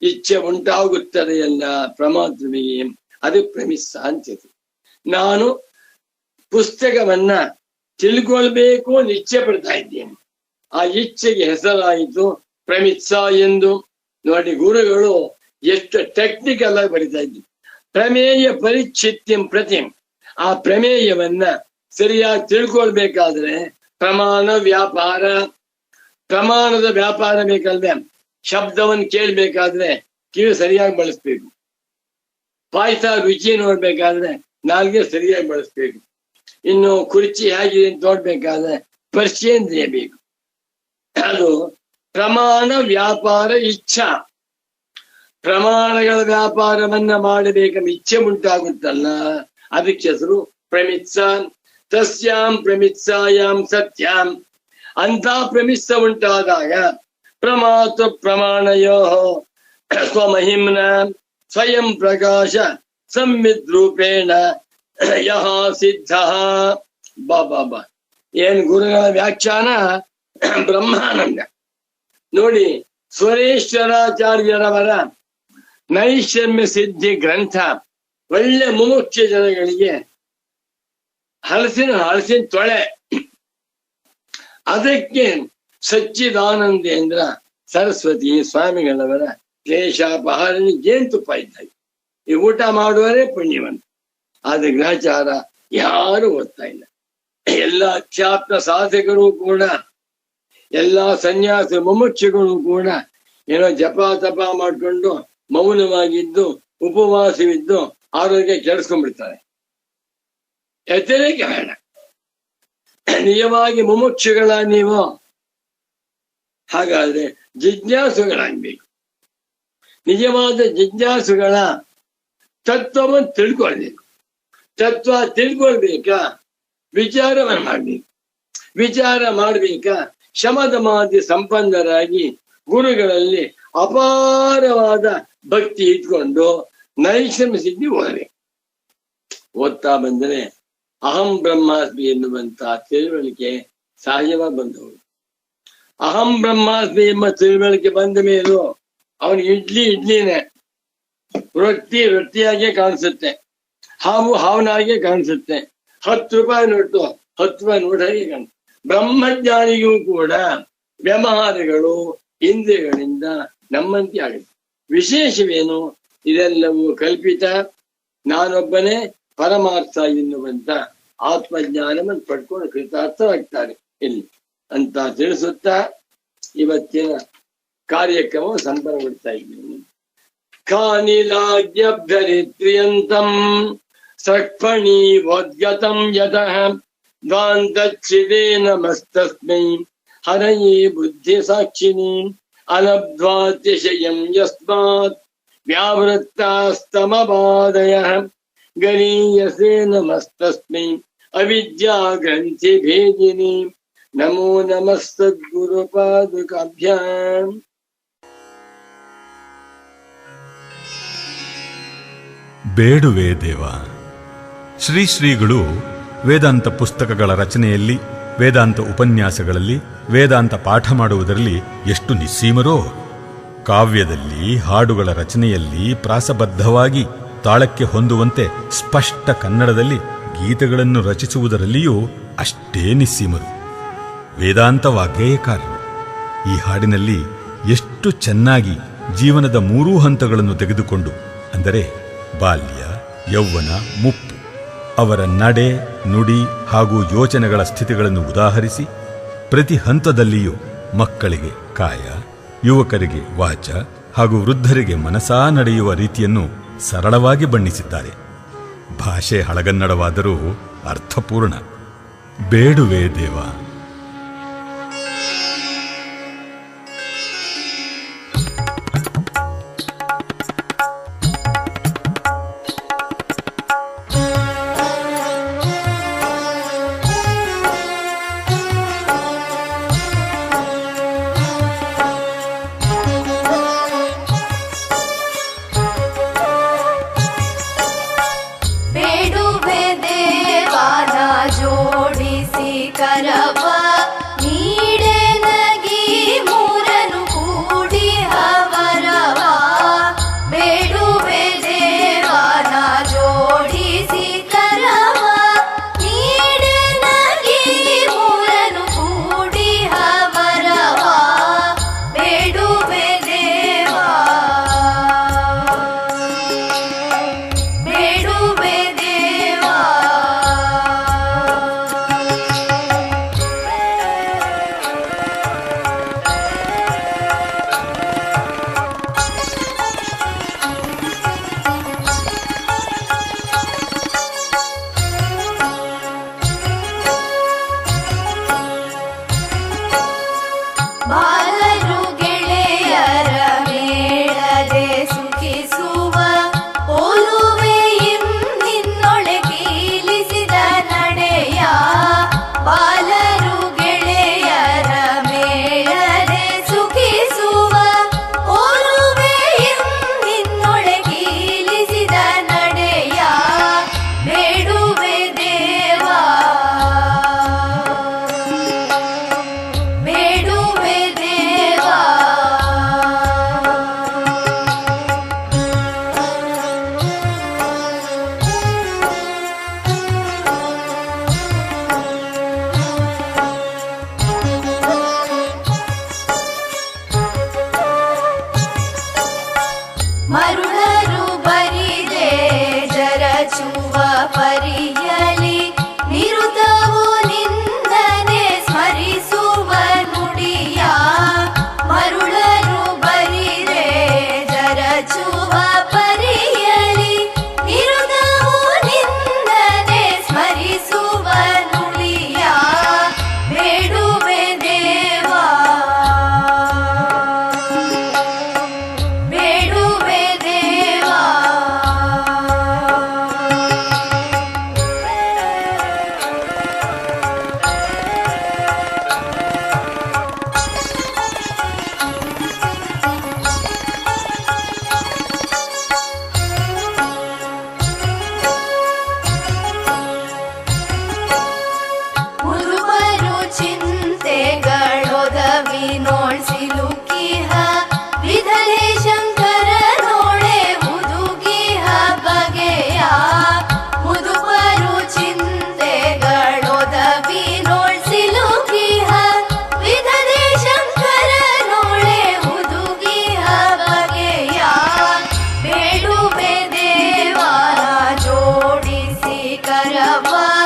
ಇಚ್ಛೆ ಉಂಟಾಗುತ್ತದೆಯಲ್ಲ ಪ್ರಮಾತ್ಮಿಗೆ, ಅದು ಪ್ರಮಿತ್ಸ ಅಂತಿದೆ. ನಾನು ಪುಸ್ತಕವನ್ನ ತಿಳ್ಕೊಳ್ಬೇಕು ನಿಶ್ಚಯ ಪಡ್ತಾ ಇದ್ದೇನೆ, ಆ ಇಚ್ಛೆಗೆ ಹೆಸರಾಯಿತು ಪ್ರಮಿತ್ಸ ಎಂದು. ನೋಡಿ, ಗುರುಗಳು ಎಷ್ಟು ಟೆಕ್ನಿಕಲ್ ಆಗಿ ಬರಿತಾ ಇದ್ದರು. ಪ್ರಮೇಯ ಪರಿಚ್ಛಿತ್ತಿಂ ಪ್ರತಿ, ಆ ಪ್ರಮೇಯವನ್ನ ಸರಿಯಾಗಿ ತಿಳ್ಕೊಳ್ಬೇಕಾದ್ರೆ ಪ್ರಮಾಣ ವ್ಯಾಪಾರ, ಪ್ರಮಾಣದ ವ್ಯಾಪಾರ ಬೇಕಲ್ವೇ. ಶಬ್ದವನ್ನು ಕೇಳ್ಬೇಕಾದ್ರೆ ಕಿವಿ ಸರಿಯಾಗಿ ಬಳಸ್ಬೇಕು, ಪಾಯಸ ರುಚಿ ನೋಡ್ಬೇಕಾದ್ರೆ ನಾಲ್ಗೆ ಸರಿಯಾಗಿ ಬಳಸ್ಬೇಕು, ಇನ್ನು ಕುರ್ಚಿ ಹೇಗಿದೆ ಅಂತ ನೋಡ್ಬೇಕಾದ್ರೆ ಸ್ಪರ್ಶೇಂದ್ರಿಯ ಬೇಕು. ಅದು ಪ್ರಮಾಣ ವ್ಯಾಪಾರ ಇಚ್ಛಾ. ಪ್ರಮಾಣಗಳ ವ್ಯಾಪಾರವನ್ನ ಮಾಡಬೇಕೆಂಬ ಇಚ್ಛೆ ಉಂಟಾಗುತ್ತಲ್ಲ, ಅದಕ್ಕೆ ಹೆಸರು ಪ್ರಮಿತ್ಸ. ತಸ್ಯಾಂ ಪ್ರಮಿತ್ಸಾಯಾಂ ಸತ್ಯಾಂ, ಅಂತ ಪ್ರಮಿತ್ಸ ಉಂಟಾದಾಗ ಪ್ರಮಾತು ಪ್ರಮಾಣಯೋ ಸ್ವಮಹಿಮ್ನ ಸ್ವಯಂ ಪ್ರಕಾಶ ಸಂವಿದ್ರೂಪೇಣ ಯಹ ಸಿದ್ಧ. ಬಾಬಾ ಏನ್ ಗುರುಗಳ ವ್ಯಾಖ್ಯಾನ ಬ್ರಹ್ಮಾನಂದ. ನೋಡಿ, ಸ್ವರೇಶ್ವರಾಚಾರ್ಯರವರ ನೈಷಮ್ಯ ಸಿದ್ಧಿ ಗ್ರಂಥ ಒಳ್ಳೆ ಮುಮುಕ್ಷ ಜನಗಳಿಗೆ ಹಲಸಿನ ತೊಳೆ. ಅದಕ್ಕೆ ಸಚ್ಚಿದಾನಂದೇಂದ್ರ ಸರಸ್ವತಿ ಸ್ವಾಮಿಗಳವರ ಕ್ಲೇಶಾಪಹಾರನಿ ಜೇನುತುಪ್ಪ ಇದ್ದಾಗ ಈ ಊಟ ಮಾಡುವವರೇ ಪುಣ್ಯವಂತ. ಆದ್ರೆ ಗ್ರಹಚಾರ ಯಾರು ಓದ್ತಾ ಇಲ್ಲ. ಎಲ್ಲ ಅಧ್ಯಾತ್ಮ ಸಾಧಕರು ಕೂಡ, ಎಲ್ಲಾ ಸನ್ಯಾಸ ಮುಮುಕ್ಷುಗಳು ಕೂಡ ಏನೋ ಜಪ ತಪ ಮಾಡ್ಕೊಂಡು ಮೌನವಾಗಿದ್ದು ಉಪವಾಸವಿದ್ದು ಆರೋಗ್ಯ ಕೆಡಿಸ್ಕೊಂಡ್ಬಿಡ್ತಾರೆ. ಎಚ್ಚರಿಕೆ ಬೇಡ. ನಿಜವಾಗಿ ಮುಮುಕ್ಷುಗಳ ನೀವು ಹಾಗಾದ್ರೆ ಜಿಜ್ಞಾಸುಗಳಾಗ್ಬೇಕು. ನಿಜವಾದ ಜಿಜ್ಞಾಸುಗಳ ತತ್ವವನ್ನು ತಿಳ್ಕೊಳ್ಬೇಕು. ತತ್ವ ತಿಳ್ಕೊಳ್ಬೇಕಾ, ವಿಚಾರವನ್ನು ಮಾಡ್ಬೇಕು. ವಿಚಾರ ಮಾಡ್ಬೇಕಾ, ಶಮದಮಾದಿ ಸಂಪನ್ನರಾಗಿ ಗುರುಗಳಲ್ಲಿ ಅಪಾರವಾದ ಭಕ್ತಿ ಇಟ್ಕೊಂಡು ನೈಷಮ ಸಿದ್ಧಿ ಓದಬೇಕು. ಓದ್ತಾ ಬಂದರೆ ಅಹಂ ಬ್ರಹ್ಮಾಸ್ಮಿ ಎನ್ನುವಂತಹ ತಿಳುವಳಿಕೆ ಸಹಜವಾಗಿ ಬಂದವರು. ಅಹಂ ಬ್ರಹ್ಮಾಸ್ಮಿ ಎಂಬ ತಿಳುವಳಿಕೆ ಬಂದ ಮೇಲೂ ಅವನಿಗೆ ಇಡ್ಲಿನೇ, ರೊಟ್ಟಿಯಾಗೆ ಕಾಣಿಸುತ್ತೆ, ಹಾವನಾಗೆ ಕಾಣಿಸುತ್ತೆ, 10 ರೂಪಾಯಿ ನೋಟು 10 ರೂಪಾಯಿ ನೋಟಾಗೆ ಕಾಣಿಸುತ್ತೆ. ಬ್ರಹ್ಮಜ್ಞಾನಿಗೂ ಕೂಡ ವ್ಯವಹಾರಗಳು ಇಂದ್ರಿಯಗಳಿಂದ ನಮ್ಮಂತೆ ಆಗುತ್ತೆ. ವಿಶೇಷವೇನು? ಇದೆಲ್ಲವೂ ಕಲ್ಪಿತ. ನಾನೊಬ್ಬನೇ ಪರಮಾರ್ಥ ಎನ್ನುವಂತ ಆತ್ಮಜ್ಞಾನವನ್ನು ಪಡ್ಕೊಂಡು ಕೃತಾರ್ಥರಾಗ್ತಾರೆ ಇಲ್ಲಿ ಅಂತ ತಿಳಿಸುತ್ತಾ ಇವತ್ತಿನ ಕಾರ್ಯಕ್ರಮ ಸಂಪನ್ನಗೊಳ್ತಾ ಇದ್ದೀನಿ. ಕಾನಿಲಾಗ್ಯಭ್ಯರಿತ್ರಿಯಂತಂ ಸಕ್ಫಣೀವೋದ್ಗತಂ ಯತಃ ದ್ವಾಂತಚ್ಛಿದೇ ನಮಸ್ತಸ್ಮೈ ಹರಯೇ ಬುದ್ಧಿ ಸಾಕ್ಷಿಣಿ ಅಲಬ್ಧ್ವಾತಿಶಯಂ ಯಸ್ಮಾತ್ ವ್ಯಾವೃತ್ತಾಸ್ತಮಪಾದಯಃ ಗರೀಯಸೇ ನಮಸ್ತಸ್ಮೈ ಅವಿದ್ಯಾ ಗ್ರಂಥಿ ಭೇದಿನಿ ನಮೋ ನಮಃ ಸದ್ಗುರು ಪಾದುಕಾಭ್ಯಾಂ. ಬೇಡುವೆ ದೇವ. ಶ್ರೀಗಳು ವೇದಾಂತ ಪುಸ್ತಕಗಳ ರಚನೆಯಲ್ಲಿ, ವೇದಾಂತ ಉಪನ್ಯಾಸಗಳಲ್ಲಿ, ವೇದಾಂತ ಪಾಠ ಮಾಡುವುದರಲ್ಲಿ ಎಷ್ಟು ನಿಸ್ಸೀಮರೋ, ಕಾವ್ಯದಲ್ಲಿ, ಹಾಡುಗಳ ರಚನೆಯಲ್ಲಿ ಪ್ರಾಸಬದ್ಧವಾಗಿ ತಾಳಕ್ಕೆ ಹೊಂದುವಂತೆ ಸ್ಪಷ್ಟ ಕನ್ನಡದಲ್ಲಿ ಗೀತೆಗಳನ್ನು ರಚಿಸುವುದರಲ್ಲಿಯೂ ಅಷ್ಟೇ ನಿಸ್ಸೀಮರು. ವೇದಾಂತ ವಾಗ್ಗೇಯಕಾರರು. ಈ ಹಾಡಿನಲ್ಲಿ ಎಷ್ಟು ಚೆನ್ನಾಗಿ ಜೀವನದ 3 ಹಂತಗಳನ್ನು ತೆಗೆದುಕೊಂಡು, ಅಂದರೆ ಬಾಲ್ಯ, ಯೌವನ, ಮುಪ್ಪು, ಅವರ ನಡೆ, ನುಡಿ ಹಾಗೂ ಯೋಚನೆಗಳ ಸ್ಥಿತಿಗಳನ್ನು ಉದಾಹರಿಸಿ ಪ್ರತಿ ಹಂತದಲ್ಲಿಯೂ ಮಕ್ಕಳಿಗೆ ಕಾಯ, ಯುವಕರಿಗೆ ವಾಚ ಹಾಗೂ ವೃದ್ಧರಿಗೆ ಮನಸಾ ನಡೆಯುವ ರೀತಿಯನ್ನು ಸರಳವಾಗಿ ಬಣ್ಣಿಸಿದ್ದಾರೆ. ಭಾಷೆ ಹಳಗನ್ನಡವಾದರೂ ಅರ್ಥಪೂರ್ಣ. ಬೇಡುವೆ ದೇವ. ಪರವಾ